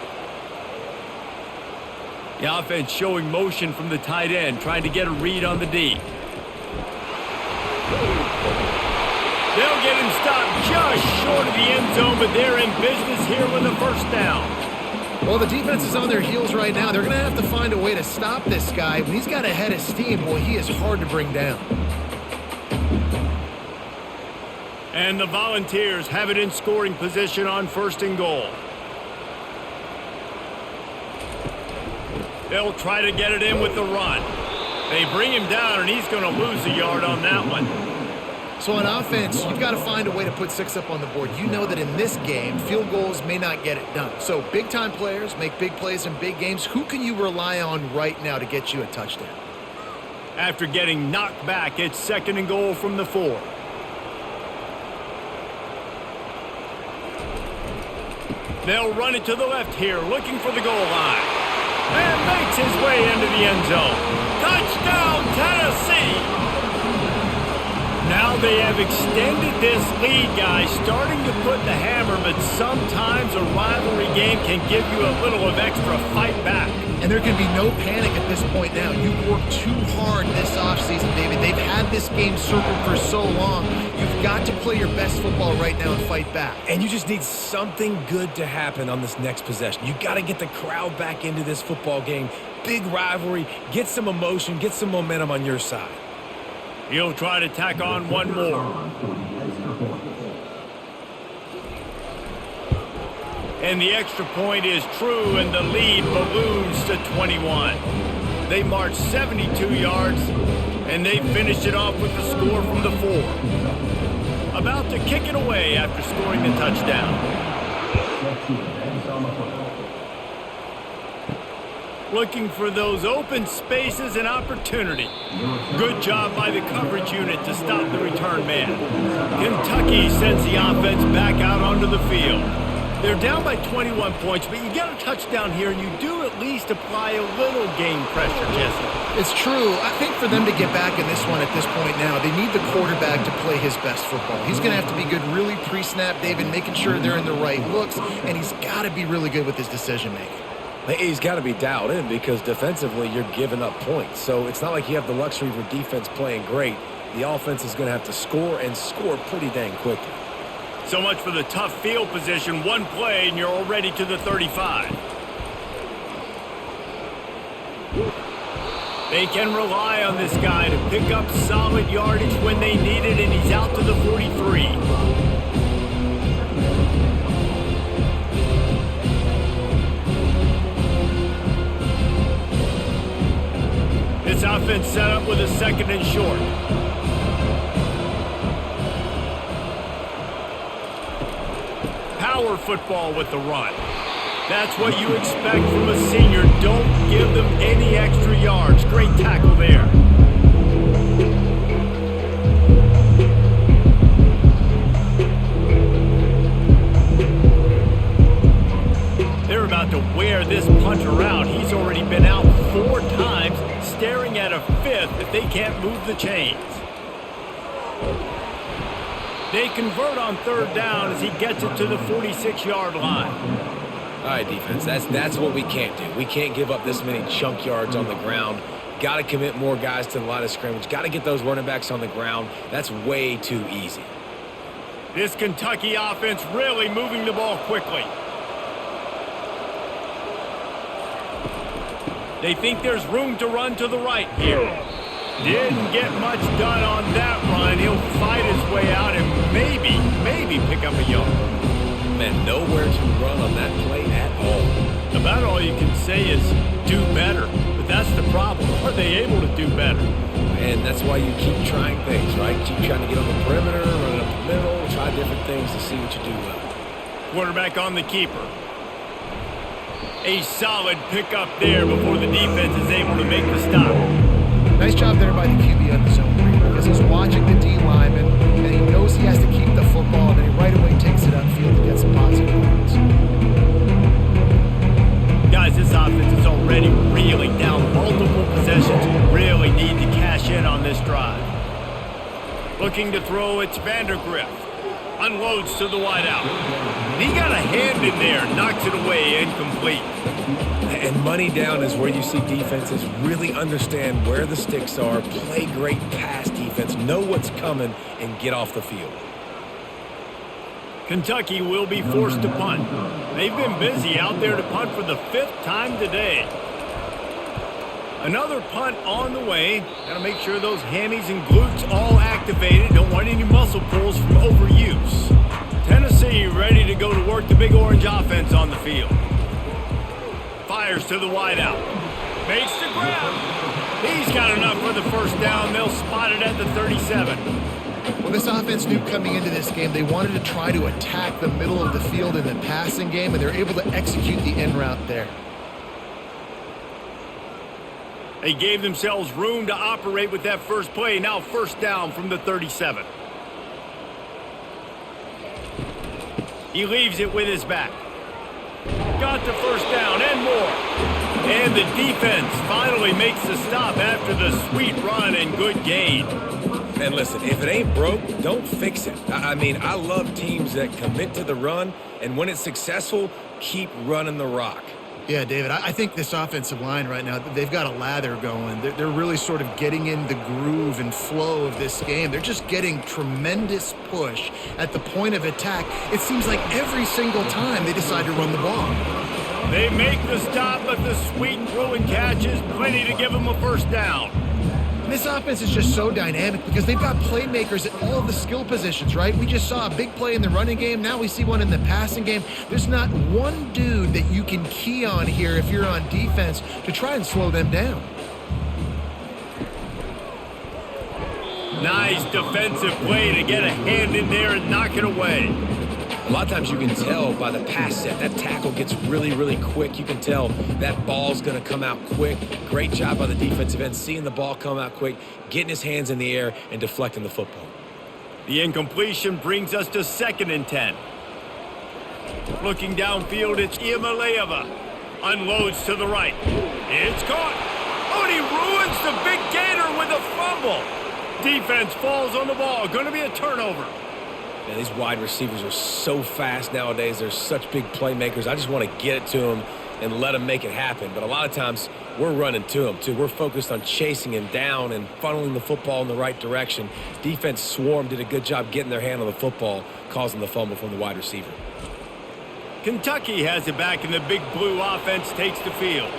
The offense showing motion from the tight end, trying to get a read on the D. They'll get him stopped just short of the end zone, but they're in business here with a first down. Well, the defense is on their heels right now. They're going to have to find a way to stop this guy. When he's got a head of steam, boy, he is hard to bring down. And the Volunteers have it in scoring position on first and goal. They'll try to get it in with the run. They bring him down, and he's going to lose a yard on that one. So on offense, you've got to find a way to put 6 up on the board. You know that in this game, field goals may not get it done. So big-time players make big plays in big games. Who can you rely on right now to get you a touchdown? After getting knocked back, it's 2nd and goal from the 4. They'll run it to the left here, looking for the goal line. And makes his way into the end zone. Touchdown, Tennessee! Now they have extended this lead, guys, starting to put the hammer, but sometimes a rivalry game can give you a little of extra fight back. And there can be no panic at this point now. You've worked too hard this offseason, David. They've had this game circled for so long. You've got to play your best football right now and fight back. And you just need something good to happen on this next possession. You got to get the crowd back into this football game. Big rivalry. Get some emotion. Get some momentum on your side. He'll try to tack on one more. And the extra point is true, and the lead balloons to 21. They march 72 yards, and they finished it off with the score from the 4. About to kick it away after scoring the touchdown. Looking for those open spaces and opportunity. Good job by the coverage unit to stop the return man. Kentucky sends the offense back out onto the field. They're down by 21 points, but you get a touchdown here, and you do at least apply a little game pressure, Jesse. It's true. I think for them to get back in this one at this point now, they need the quarterback to play his best football. He's going to have to be good really pre-snap, David, making sure they're in the right looks, and he's got to be really good with his decision-making. He's got to be dialed in because defensively you're giving up points. So it's not like you have the luxury of your defense playing great. The offense is going to have to score and score pretty dang quickly. So much for the tough field position. One play and you're already to the 35. They can rely on this guy to pick up solid yardage when they need it, and he's out to the 43. This offense set up with a 2nd and short. Power football with the run. That's what you expect from a senior. Don't give them any extra yards. Great tackle there. They're about to wear this punter out. He's already been out 4 times, staring at a 5th if they can't move the chains. They convert on 3rd down as he gets it to the 46-yard line. All right, defense, that's what we can't do. We can't give up this many chunk yards on the ground. Got to commit more guys to the line of scrimmage. Got to get those running backs on the ground. That's way too easy. This Kentucky offense really moving the ball quickly. They think there's room to run to the right here. Didn't get much done on that run. He'll fight his way out and maybe pick up a yard. Man, nowhere to run on that play at all. About all you can say is do better. But that's the problem. Are they able to do better? And that's why you keep trying things, right? Keep trying to get on the perimeter, run up the middle, try different things to see what you do well. Quarterback on the keeper. A solid pickup there before the defense is able to make the stop. Nice job there by the QB on the zone read because he's watching the D lineman and he knows he has to keep the football, and then he right away takes it upfield to get some positive yards. Guys, this offense is already reeling down multiple possessions. Really need to cash in on this drive. Looking to throw, it's Vandergrift. Unloads to the wideout. He got a hand in there, knocks it away, incomplete. And money down is where you see defenses really understand where the sticks are, play great pass defense, know what's coming, and get off the field. Kentucky will be forced to punt. They've been busy out there to punt for the 5th time today. Another punt on the way. Got to make sure those hammies and glutes all activated. Don't want any muscle pulls from overuse. Tennessee ready to go to work the Big Orange offense on the field. Fires to the wideout. Makes the grab. He's got enough for the first down. They'll spot it at the 37. Well, this offense knew coming into this game they wanted to try to attack the middle of the field in the passing game, and they're able to execute the in route there. They gave themselves room to operate with that first play. Now first down from the 37. He leaves it with his back. Got the first down and more. And the defense finally makes the stop after the sweet run and good gain. And listen, if it ain't broke, don't fix it. I mean, I love teams that commit to the run, and when it's successful, keep running the rock. Yeah, David, I think this offensive line right now, they've got a lather going. They're really sort of getting in the groove and flow of this game. They're just getting tremendous push at the point of attack. It seems like every single time they decide to run the ball. They make the stop, but the sweet throw and catch is plenty to give them a first down. And this offense is just so dynamic because they've got playmakers at all the skill positions, right? We just saw a big play in the running game. Now we see one in the passing game. There's not one dude that you can key on here if you're on defense to try and slow them down. Nice defensive play to get a hand in there and knock it away. A lot of times you can tell by the pass set, that tackle gets really, really quick. You can tell that ball's going to come out quick. Great job by the defensive end, seeing the ball come out quick, getting his hands in the air, and deflecting the football. The incompletion brings us to 2nd and 10. Looking downfield, it's Iamaleava. Unloads to the right. It's caught. Oh, and he ruins the big gainer with a fumble. Defense falls on the ball. Going to be a turnover. Man, these wide receivers are so fast nowadays. They're such big playmakers. I just want to get it to them and let them make it happen. But a lot of times, we're running to them, too. We're focused on chasing him down and funneling the football in the right direction. Defense swarm did a good job getting their hand on the football, causing the fumble from the wide receiver. Kentucky has it back, and the big blue offense takes the field.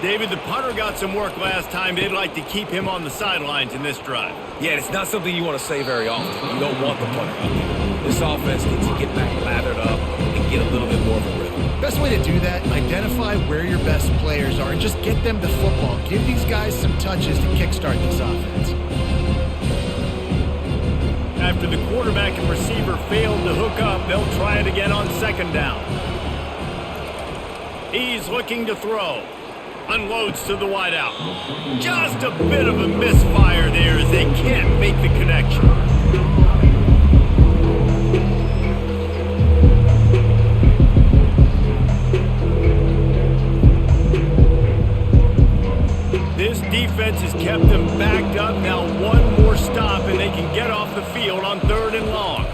David, the punter got some work last time. They'd like to keep him on the sidelines in this drive. Yeah, it's not something you want to say very often. You don't want the punter out there. This offense needs to get back lathered up and get a little bit more of a rhythm. Best way to do that, identify where your best players are and just get them the football. Give these guys some touches to kickstart this offense. After the quarterback and receiver failed to hook up, they'll try it again on 2nd down. He's looking to throw. Unloads to the wideout. Just a bit of a misfire there as they can't make the connection. This defense has kept them backed up. Now one more stop and they can get off the field on 3rd and long.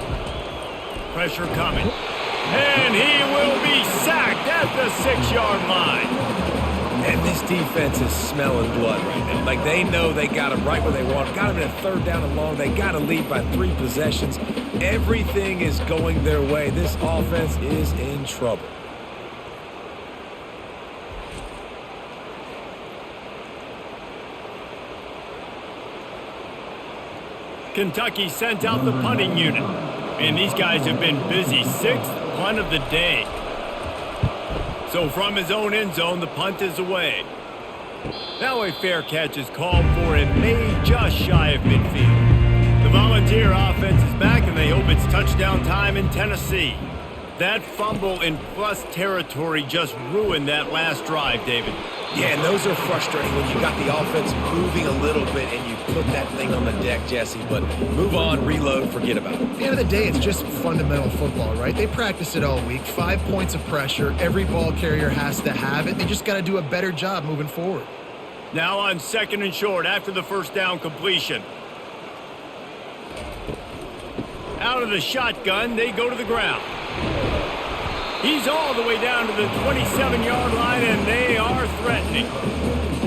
Pressure coming. And he will be sacked at the 6-yard line. And this defense is smelling blood right now. Like, they know they got him right where they want. Got him in a 3rd down and long. They got to lead by 3 possessions. Everything is going their way. This offense is in trouble. Kentucky sent out the punting unit. And these guys have been busy. 6th punt of the day. So from his own end zone, the punt is away. Now a fair catch is called for and made just shy of midfield. The Volunteer offense is back, and they hope it's touchdown time in Tennessee. That fumble in plus territory just ruined that last drive, David. Yeah, and those are frustrating when you got the offense moving a little bit and you put that thing on the deck, Jesse. But move on, reload, forget about it. At the end of the day, it's just fundamental football, right? They practice it all week. 5 points of pressure. Every ball carrier has to have it. They just got to do a better job moving forward. Now on 2nd and short after the first down completion. Out of the shotgun, they go to the ground. He's all the way down to the 27-yard line, and they are threatening.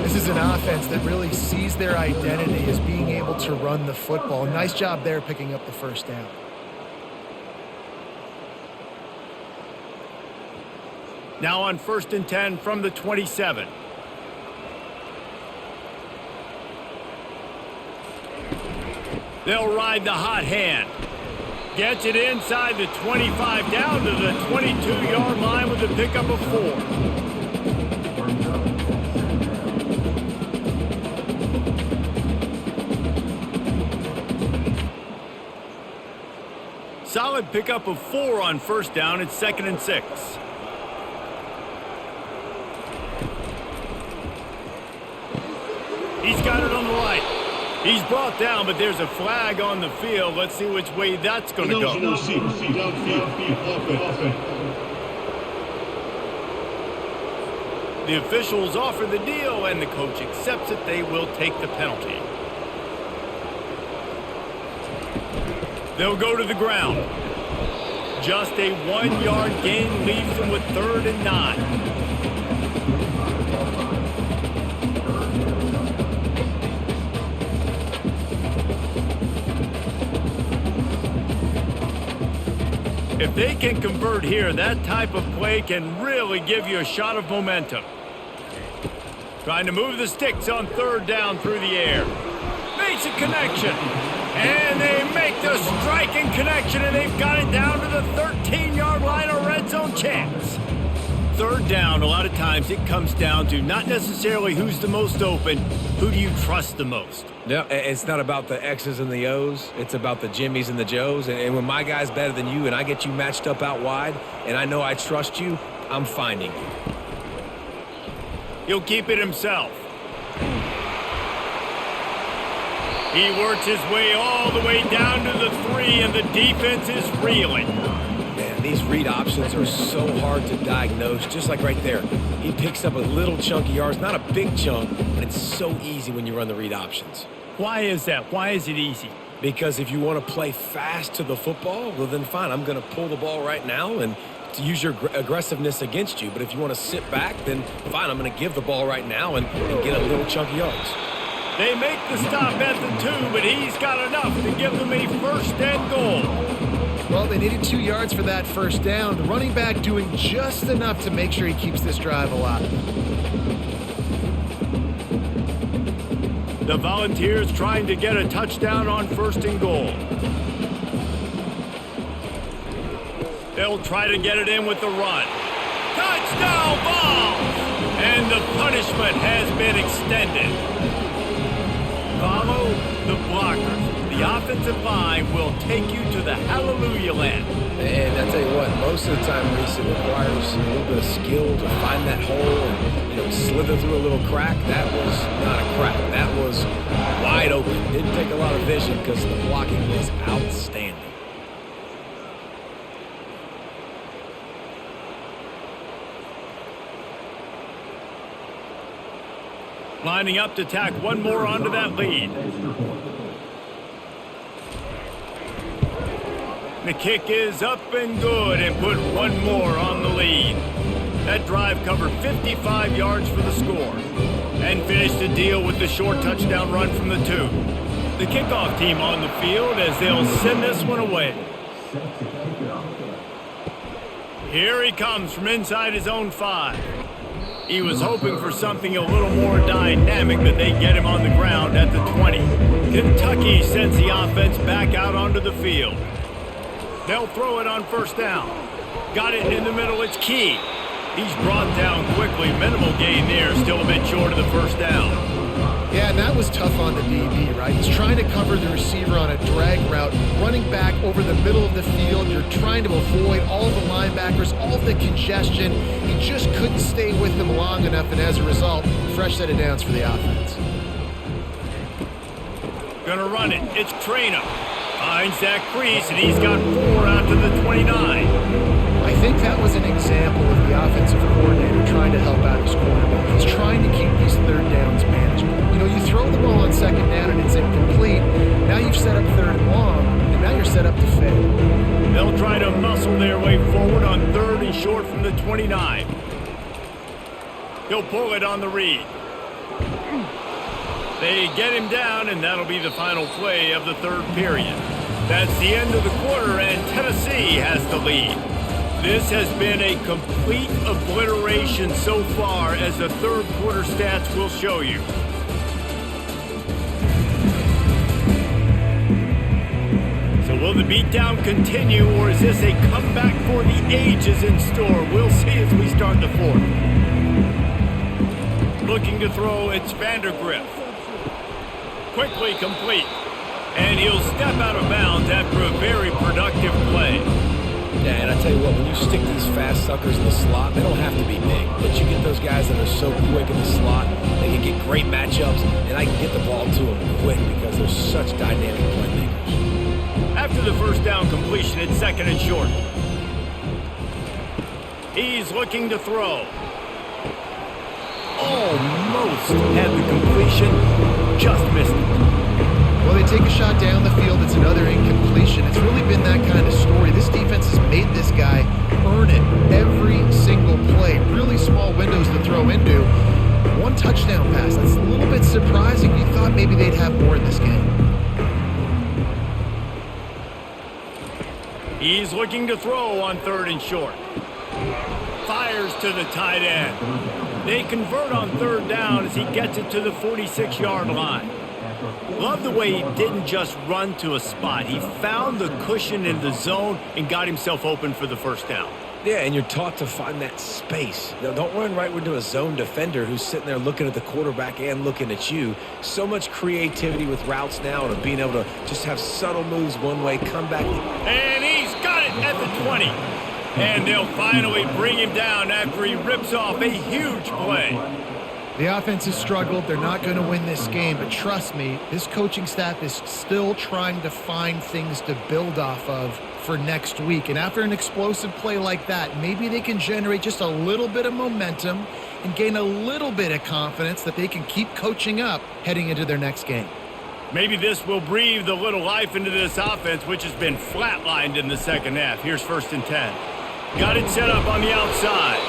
This is an offense that really sees their identity as being able to run the football. Nice job there picking up the first down. Now on 1st and 10 from the 27. They'll ride the hot hand. Gets it inside the 25, down to the 22-yard line with a pickup of 4. Solid pickup of 4 on 1st down. It's 2nd and 6. He's brought down, but there's a flag on the field. Let's see which way that's going to go. The officials offer the deal, and the coach accepts it. They will take the penalty. They'll go to the ground. Just a 1-yard gain leaves them with 3rd and 9. If they can convert here, that type of play can really give you a shot of momentum. Trying to move the sticks on 3rd down through the air. Makes a connection. And they make the striking connection, and they've got it down to the 13-yard line, a red zone chance. 3rd down, a lot of times it comes down to not necessarily who's the most open, who do you trust the most? No, it's not about the X's and the O's. It's about the Jimmies and the Joes. And when my guy's better than you and I get you matched up out wide and I know I trust you, I'm finding you. He'll keep it himself. He works his way all the way down to the 3, and the defense is reeling. Man, these read options are so hard to diagnose, just like right there. He picks up a little chunk of yards, not a big chunk, but it's so easy when you run the read options. Why is that? Why is it easy? Because if you want to play fast to the football, well then fine, I'm going to pull the ball right now and to use your aggressiveness against you. But if you want to sit back, then fine, I'm going to give the ball right now and get a little chunk of yards. They make the stop at the 2, but he's got enough to give them a 1st and goal. Well, they needed 2 yards for that 1st down. The running back doing just enough to make sure he keeps this drive alive. The Volunteers trying to get a touchdown on 1st and goal. They'll try to get it in with the run. Touchdown ball! And the punishment has been extended. Follow the blockers. The offensive line will take you to the hallelujah land. And I tell you what, most of the time, Reese, it requires a little bit of skill to find that hole and slither through a little crack. That was not a crack. That was wide open. Didn't take a lot of vision because the blocking was outstanding. Lining up to tack one more onto that lead. The kick is up and good and put one more on the lead. That drive covered 55 yards for the score and finished the deal with the short touchdown run from the 2. The kickoff team on the field as they'll send this one away. Here he comes from inside his own 5. He was hoping for something a little more dynamic, but they get him on the ground at the 20. Kentucky sends the offense back out onto the field. They'll throw it on 1st down. Got it in the middle, it's Key. He's brought down quickly. Minimal gain there, still a bit short of the 1st down. Yeah, and that was tough on the DB, right? He's trying to cover the receiver on a drag route, running back over the middle of the field. You're trying to avoid all the linebackers, all the congestion. He just couldn't stay with them long enough, and as a result, fresh set of downs for the offense. Gonna run it. It's Traynor. Finds that crease, and he's got 4 out to the 29. I think that was an example of the offensive coordinator trying to help out his quarterback. He's trying to keep these 3rd downs manageable. You throw the ball on 2nd down and it's incomplete. Now you've set up 3rd and long, and now you're set up to fail. They'll try to muscle their way forward on 3rd and short from the 29. He'll pull it on the read. They get him down, and that'll be the final play of the 3rd period. That's the end of the quarter, and Tennessee has the lead. This has been a complete obliteration so far, as the 3rd quarter stats will show you. So will the beatdown continue, or is this a comeback for the ages in store? We'll see as we start the 4th. Looking to throw, it's Vandergriff. Quickly complete. And he'll step out of bounds after a very productive play. Yeah, and I tell you what, when you stick these fast suckers in the slot, they don't have to be big. But you get those guys that are so quick in the slot, they can get great matchups, and I can get the ball to them quick because they're such dynamic playmakers. After the first down completion, it's 2nd and short. He's looking to throw. Almost had the completion, just missed it. Well, they take a shot down the field. It's another incompletion. It's really been that kind of story. This defense has made this guy earn it every single play. Really small windows to throw into. One touchdown pass. That's a little bit surprising. You thought maybe they'd have more in this game. He's looking to throw on 3rd and short. Fires to the tight end. They convert on 3rd down as he gets it to the 46-yard line. Love the way he didn't just run to a spot. He found the cushion in the zone and got himself open for the first down. Yeah, and you're taught to find that space. Now, don't run right into a zone defender who's sitting there looking at the quarterback and looking at you. So much creativity with routes now and being able to just have subtle moves one way, come back. And he's got it at the 20. And they'll finally bring him down after he rips off a huge play. The offense has struggled. They're not going to win this game, but trust me, this coaching staff is still trying to find things to build off of for next week. And after an explosive play like that, maybe they can generate just a little bit of momentum and gain a little bit of confidence that they can keep coaching up heading into their next game. Maybe this will breathe a little life into this offense, which has been flatlined in the second half. Here's 1st and 10. Got it set up on the outside.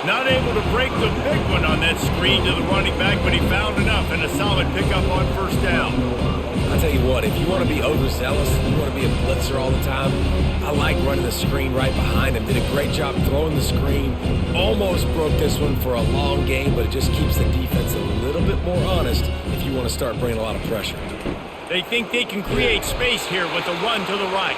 Not able to break the big one on that screen to the running back, but he found enough and a solid pickup on 1st down. I'll tell you what, if you want to be overzealous, you want to be a blitzer all the time, I like running the screen right behind him. Did a great job throwing the screen. Almost broke this one for a long game, but it just keeps the defense a little bit more honest if you want to start bringing a lot of pressure. They think they can create space here with a run to the right.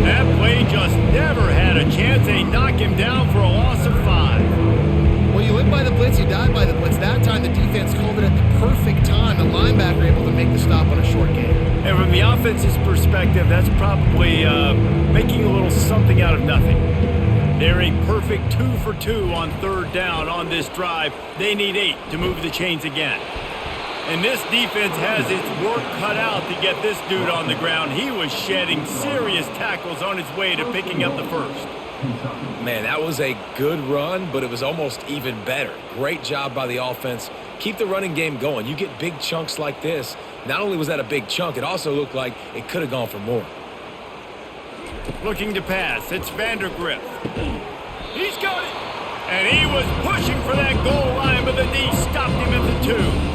That play just never had a chance. They knock him down for a loss of 5. Well, you live by the blitz, you die by the blitz. That time the defense called it at the perfect time. The linebacker able to make the stop on a short game. And from the offense's perspective, that's probably making a little something out of nothing. They're a perfect 2 for 2 on 3rd down on this drive. They need 8 to move the chains again. And this defense has its work cut out to get this dude on the ground. He was shedding serious tackles on his way to picking up the first. Man, that was a good run, but it was almost even better. Great job by the offense. Keep the running game going. You get big chunks like this. Not only was that a big chunk, it also looked like it could have gone for more. Looking to pass. It's Vandergriff. He's got it. And he was pushing for that goal line, but the D stopped him at the 2.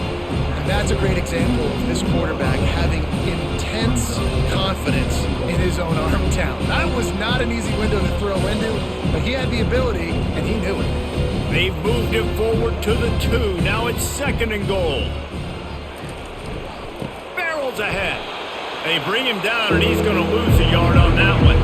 That's a great example of this quarterback having intense confidence in his own arm talent. That was not an easy window to throw into, but he had the ability, and he knew it. They've moved him forward to the 2. Now it's 2nd and goal. Barrels ahead. They bring him down, and he's going to lose a yard on that one.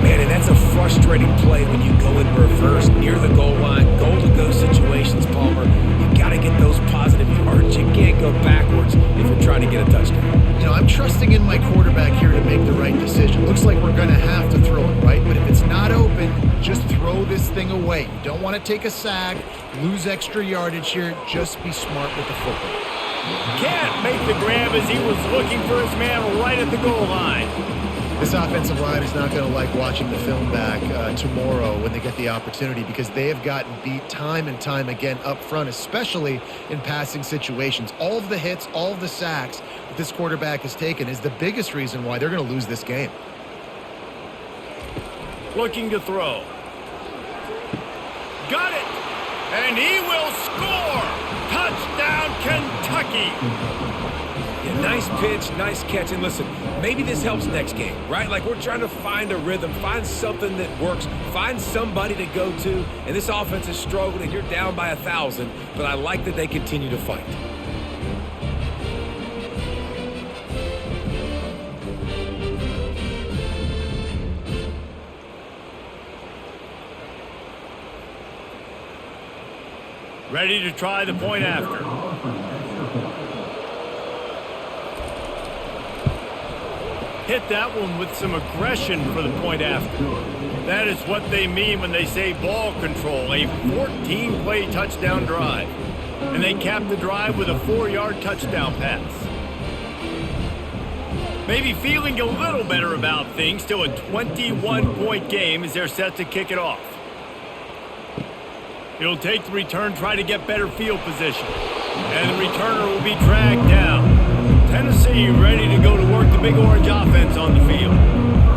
Man, and that's a frustrating play when you go in reverse near the goal line. Goal-to-go situations, Palmer. You got to get those positive yards. You can't go backwards if you're trying to get a touchdown. You know, I'm trusting in my quarterback here to make the right decision. Looks like we're going to have to throw it, right? But if it's not open, just throw this thing away. You don't want to take a sack, lose extra yardage here. Just be smart with the football. Can't make the grab as he was looking for his man right at the goal line. This offensive line is not going to like watching the film back tomorrow when they get the opportunity, because they have gotten beat time and time again up front, especially in passing situations. All of the hits, all of the sacks that this quarterback has taken is the biggest reason why they're going to lose this game. Looking to throw. Got it! And he will score! Touchdown, Kentucky! Yeah, nice pitch, nice catch. And listen, maybe this helps next game, right? Like, we're trying to find a rhythm, find something that works, find somebody to go to. And this offense is struggling, and you're down by 1,000. But I like that they continue to fight. Ready to try the point after. Hit that one with some aggression for the point after. That is what they mean when they say ball control, a 14-play touchdown drive. And they cap the drive with a 4-yard touchdown pass. Maybe feeling a little better about things, still a 21-point game as they're set to kick it off. He'll take the return, try to get better field position. And the returner will be dragged down. Tennessee ready to go to work the Big Orange offense on the field.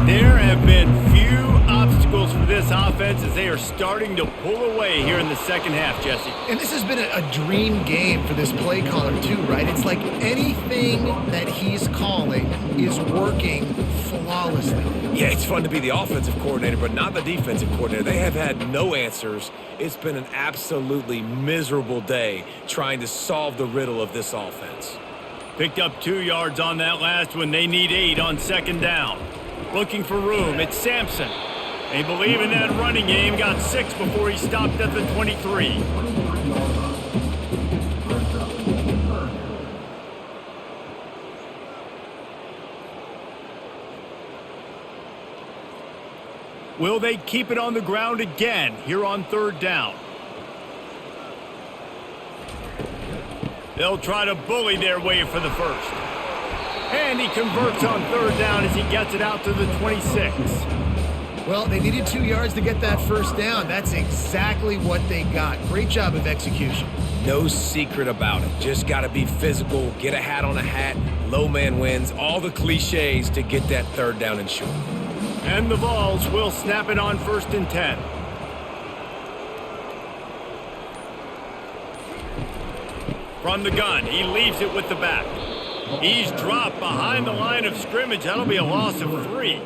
There have been few obstacles for this offense as they are starting to pull away here in the second half, Jesse. And this has been a dream game for this play caller too, right? It's like anything that he's calling is working flawlessly. Yeah, it's fun to be the offensive coordinator, but not the defensive coordinator. They have had no answers. It's been an absolutely miserable day trying to solve the riddle of this offense. Picked up 2 yards on that last one. They need 8 on second down. Looking for room. It's Sampson. They believe in that running game. Got 6 before he stopped at the 23. Will they keep it on the ground again here on third down? They'll try to bully their way for the first. And he converts on third down as he gets it out to the 26. Well, they needed 2 yards to get that first down. That's exactly what they got. Great job of execution. No secret about it. Just got to be physical, get a hat on a hat, low man wins, all the cliches to get that third down and short. And the Vols will snap it on 1st and 10. From the gun, he leaves it with the back. He's dropped behind the line of scrimmage. That'll be a loss of 3.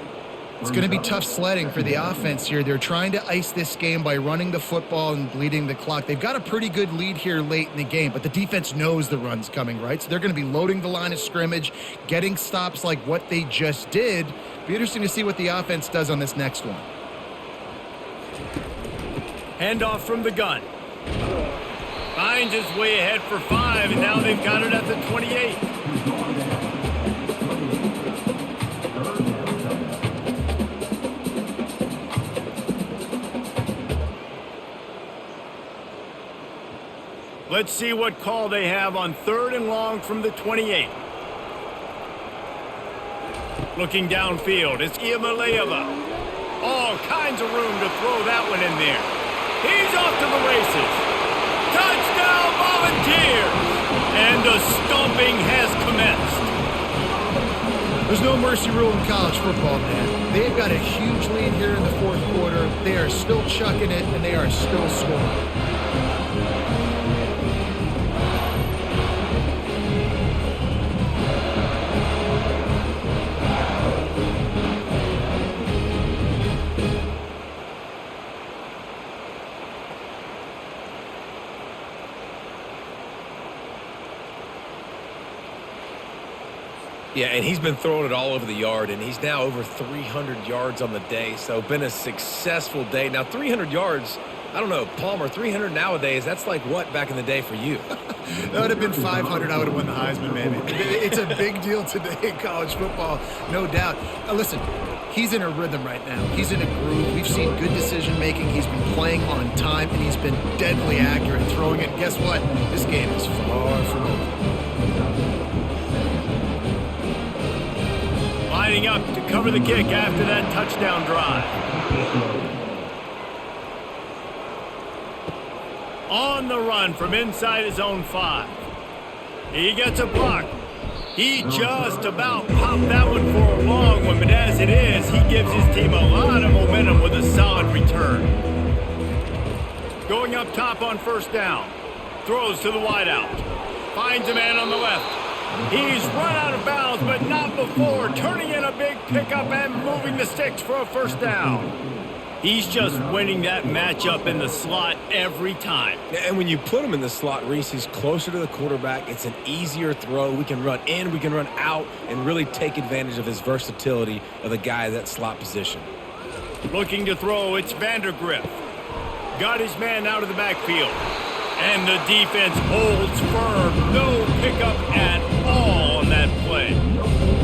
It's going to be tough sledding for the offense here. They're trying to ice this game by running the football and bleeding the clock. They've got a pretty good lead here late in the game, but the defense knows the run's coming, right? So they're going to be loading the line of scrimmage, getting stops like what they just did. Be interesting to see what the offense does on this next one. Handoff from the gun. Finds his way ahead for 5, and now they've got it at the 28. Let's see what call they have on 3rd and long from the 28. Looking downfield, it's Iamaleava. All kinds of room to throw that one in there. He's off to the races. Touchdown Volunteers! And the stomping has commenced. There's no mercy rule in college football, man. They've got a huge lead here in the 4th quarter. They are still chucking it, and they are still scoring. Yeah, and he's been throwing it all over the yard, and he's now over 300 yards on the day, so been a successful day. Now, 300 yards, I don't know, Palmer, 300 nowadays, that's like what back in the day for you? That would have been 500. I would have won the Heisman, man. It's a big deal today in college football, no doubt. Listen, he's in a rhythm right now. He's in a groove. We've seen good decision-making. He's been playing on time, and he's been deadly accurate throwing it. And guess what? This game is far from over. Lining up to cover the kick after that touchdown drive. On the run from inside his own 5. He gets a block. He just about popped that one for a long one, but as it is, he gives his team a lot of momentum with a solid return. Going up top on 1st down. Throws to the wideout. Finds a man on the left. He's run out of bounds, but not before turning in a big pickup and moving the sticks for a 1st down. He's just winning that matchup in the slot every time. And when you put him in the slot, Reese, he's closer to the quarterback. It's an easier throw. We can run in, we can run out, and really take advantage of his versatility of the guy at that slot position. Looking to throw, it's Vandergriff. Got his man out of the backfield. And the defense holds firm. No pickup at all on that play.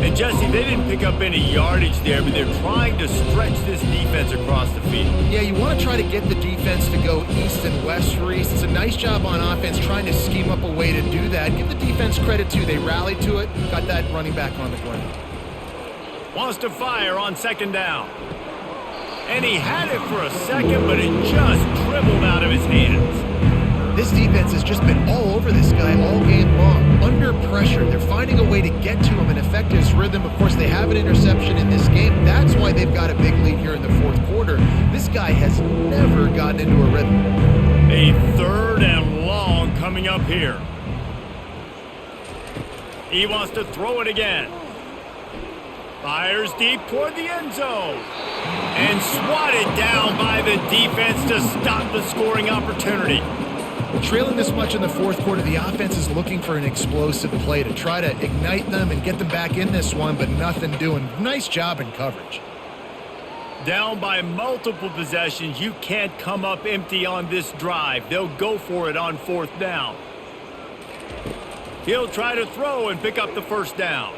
And Jesse, they didn't pick up any yardage there, but they're trying to stretch this defense across the field. Yeah, you want to try to get the defense to go east and west, Reese. It's a nice job on offense trying to scheme up a way to do that. Give the defense credit, too. They rallied to it, got that running back on the ground. Wants to fire on second down. And he had it for a second, but it just dribbled out of his hands. This defense has just been all over this guy all game long. Under pressure, they're finding a way to get to him and affect his rhythm. Of course, they have an interception in this game. That's why they've got a big lead here in the fourth quarter. This guy has never gotten into a rhythm. A 3rd and long coming up here. He wants to throw it again. Fires deep toward the end zone. And swatted down by the defense to stop the scoring opportunity. Trailing this much in the fourth quarter, the offense is looking for an explosive play to try to ignite them and get them back in this one, but nothing doing. Nice job in coverage. Down by multiple possessions, you can't come up empty on this drive. They'll go for it on 4th down. He'll try to throw and pick up the first down.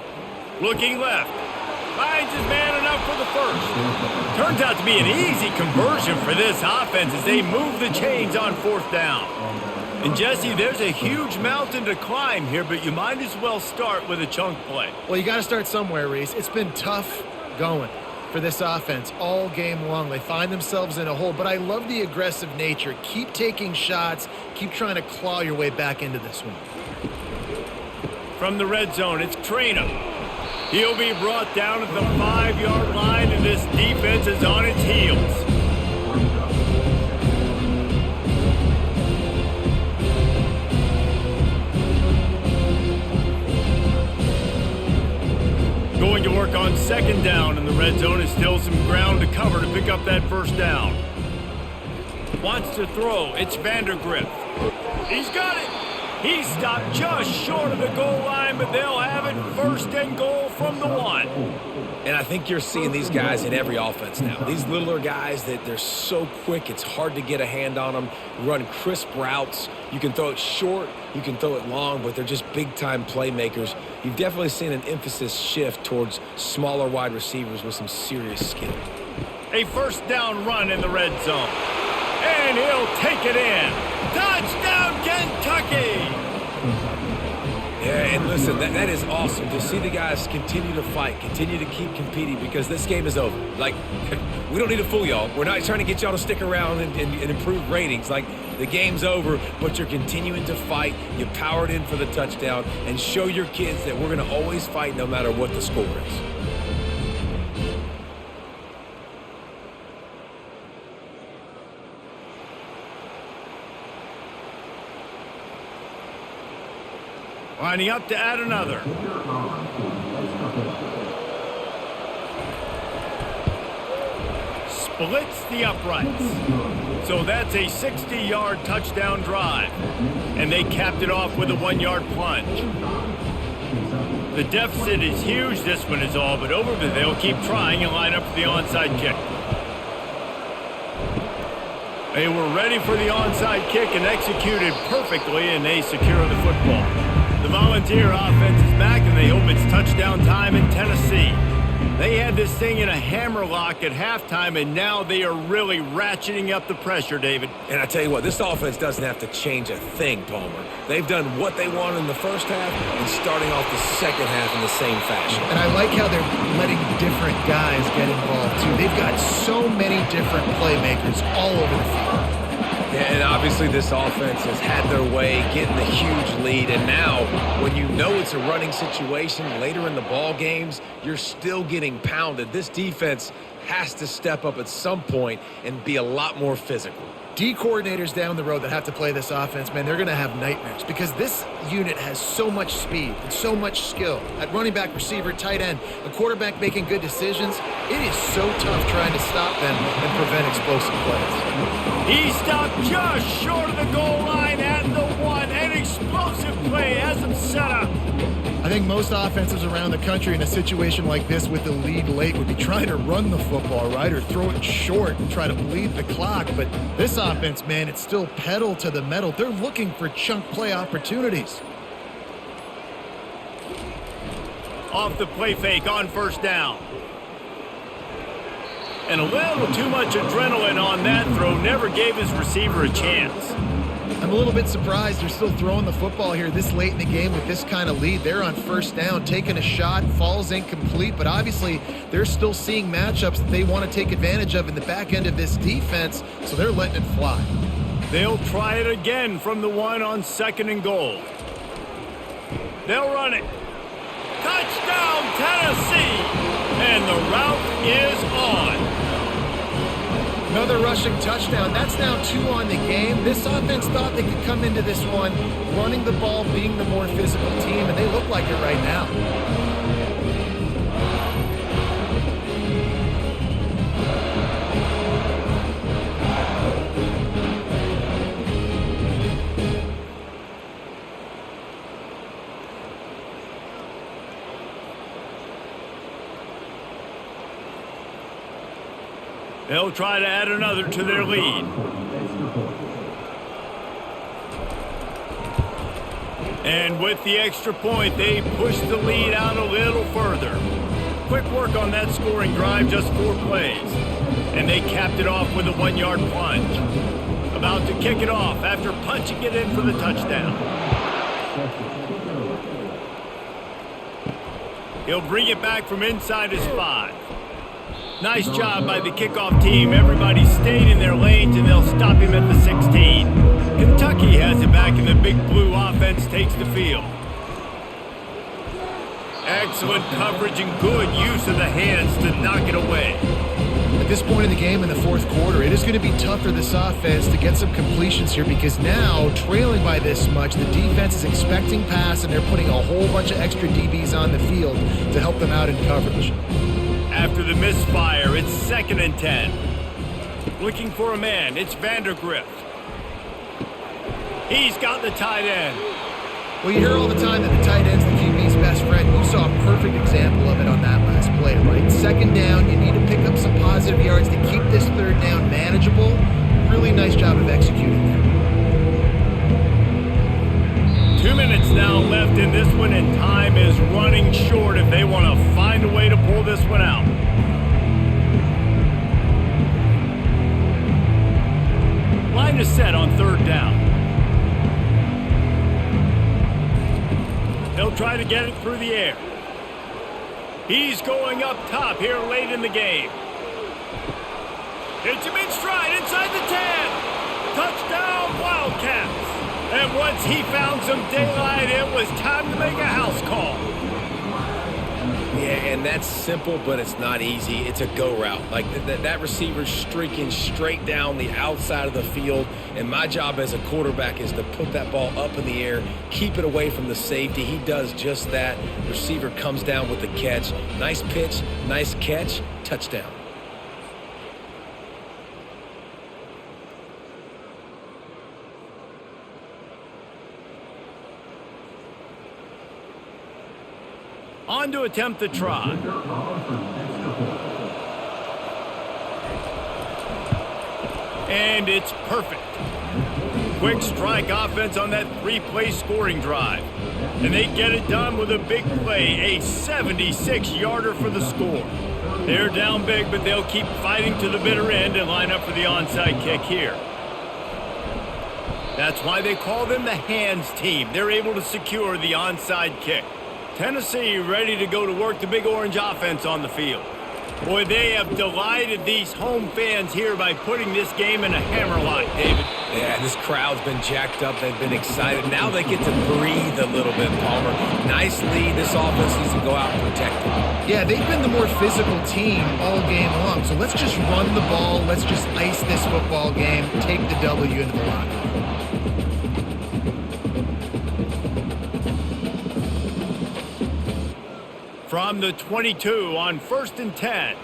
Looking left. Finds his man enough for the first. Turns out to be an easy conversion for this offense as they move the chains on 4th down. And Jesse, there's a huge mountain to climb here, but you might as well start with a chunk play. Well, you got to start somewhere, Reese. It's been tough going for this offense all game long. They find themselves in a hole, but I love the aggressive nature. Keep taking shots. Keep trying to claw your way back into this one. From the red zone, it's Traina. He'll be brought down at the 5-yard line, and this defense is on its heels. Going to work on 2nd down in the red zone. Is still some ground to cover to pick up that first down. Wants to throw. It's Vandergrift. He's got it. He stopped just short of the goal line, but they'll have it 1st and goal from the 1. And I think you're seeing these guys in every offense now. These littler guys that they're so quick, it's hard to get a hand on them. Run crisp routes. You can throw it short, you can throw it long, but they're just big-time playmakers. You've definitely seen an emphasis shift towards smaller wide receivers with some serious skill. A 1st down run in the red zone. And he'll take it in. Touchdown, Kentucky! Yeah, and listen, that is awesome to see the guys continue to fight, continue to keep competing, because this game is over. Like, we don't need to fool y'all. We're not trying to get y'all to stick around and improve ratings. Like, the game's over, but you're continuing to fight. You powered in for the touchdown, and show your kids that we're going to always fight no matter what the score is. Lining up to add another. Splits the uprights. So that's a 60-yard touchdown drive. And they capped it off with a 1-yard plunge. The deficit is huge. This one is all but over, but they'll keep trying and line up for the onside kick. They were ready for the onside kick and executed perfectly, and they secure the football. The Volunteer offense is back, and they hope it's touchdown time in Tennessee. They had this thing in a hammerlock at halftime, and now they are really ratcheting up the pressure, David. And I tell you what, this offense doesn't have to change a thing, Palmer. They've done what they wanted in the first half and starting off the second half in the same fashion. And I like how they're letting different guys get involved, too. They've got so many different playmakers all over the field. Yeah, and obviously this offense has had their way, getting the huge lead. And now, when you know it's a running situation later in the ball games, you're still getting pounded. This defense has to step up at some point and be a lot more physical. D coordinators down the road that have to play this offense, man, they're going to have nightmares because this unit has so much speed and so much skill. At running back, receiver, tight end, a quarterback making good decisions, it is so tough trying to stop them and prevent explosive plays. He stopped just short of the goal line at the 1. An explosive play has him set up. I think most offenses around the country in a situation like this with the lead late would be trying to run the football, right, or throw it short and try to bleed the clock. But this offense, man, it's still pedal to the metal. They're looking for chunk play opportunities. off the play fake on first down. And a little too much adrenaline on that throw, never gave his receiver a chance. I'm a little bit surprised they're still throwing the football here this late in the game with this kind of lead. They're on first down, taking a shot, falls incomplete, but obviously they're still seeing matchups that they want to take advantage of in the back end of this defense, so they're letting it fly. They'll try it again from the one on 2nd and goal. They'll run it. Touchdown, Tennessee! And the route is on. Another rushing touchdown. That's now 2 on the game. This offense thought they could come into this one running the ball, being the more physical team, and they look like it right now. They'll try to add another to their lead. And with the extra point, they push the lead out a little further. Quick work on that scoring drive, just 4 plays. And they capped it off with a 1-yard plunge. About to kick it off after punching it in for the touchdown. He'll bring it back from inside his 5. Nice job by the kickoff team. Everybody stayed in their lanes, and they'll stop him at the 16. Kentucky has it back, and the Big Blue offense takes the field. Excellent coverage and good use of the hands to knock it away. At this point in the game in the 4th quarter, it is going to be tough for this offense to get some completions here because now, trailing by this much, the defense is expecting pass, and they're putting a whole bunch of extra DBs on the field to help them out in coverage. After the misfire, it's 2nd and 10. Looking for a man, it's Vandergrift. He's got the tight end. Well, you hear all the time that the tight end's the QB's best friend. You saw a perfect example of it on that last play, right? 2nd down, you need to pick up some positive yards to keep this 3rd down manageable. Really nice job of executing there. 2 minutes now left in this one, and time is running short if they want to find a way to pull this one out. Line is set on 3rd down. They'll try to get it through the air. He's going up top here late in the game. Hits him in stride inside the 10. Touchdown, Wildcats. And once he found some daylight, it was time to make a house call. Yeah, and that's simple, but it's not easy. It's a go route. Like that receiver's streaking straight down the outside of the field, and my job as a quarterback is to put that ball up in the air, keep it away from the safety. He does just that. Receiver comes down with the catch. Nice pitch, nice catch, touchdown. On to attempt the try. And it's perfect. Quick strike offense on that 3-play scoring drive. And they get it done with a big play, a 76-yarder for the score. They're down big, but they'll keep fighting to the bitter end and line up for the onside kick here. That's why they call them the hands team. They're able to secure the onside kick. Tennessee ready to go to work the Big Orange offense on the field. Boy, they have delighted these home fans here by putting this game in a hammerlock, David. Yeah, this crowd's been jacked up. They've been excited. Now they get to breathe a little bit, Palmer. Nice lead. This offense needs to go out and protect it. Yeah, they've been the more physical team all game long. So let's just run the ball. Let's just ice this football game. Take the W into the locker room. From the 22 on 1st and 10.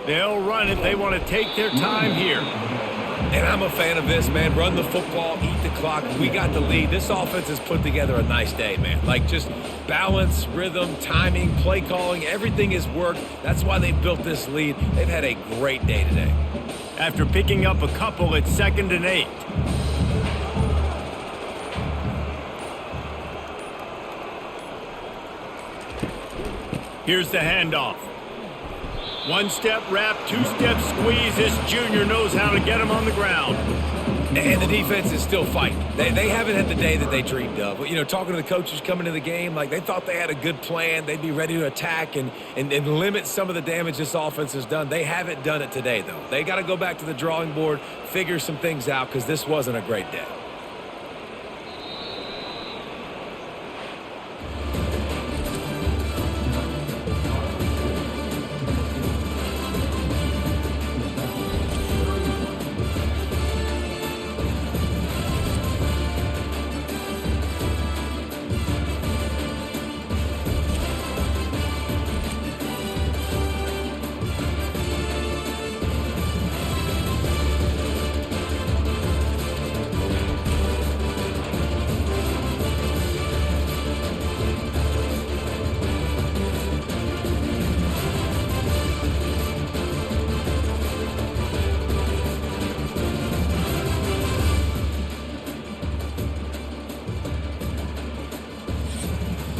They'll run it. They want to take their time here. And I'm a fan of this, man. Run the football, eat the clock. We got the lead. This offense has put together a nice day, man. Like just balance, rhythm, timing, play calling, everything has worked. That's why they built this lead. They've had a great day today. After picking up a couple, it's 2nd and 8. Here's the handoff. One-step wrap, two-step squeeze. This junior knows how to get him on the ground. And the defense is still fighting. They haven't had the day that they dreamed of. You know, talking to the coaches coming into the game, like they thought they had a good plan. They'd be ready to attack and limit some of the damage this offense has done. They haven't done it today, though. They got to go back to the drawing board, figure some things out, because this wasn't a great day.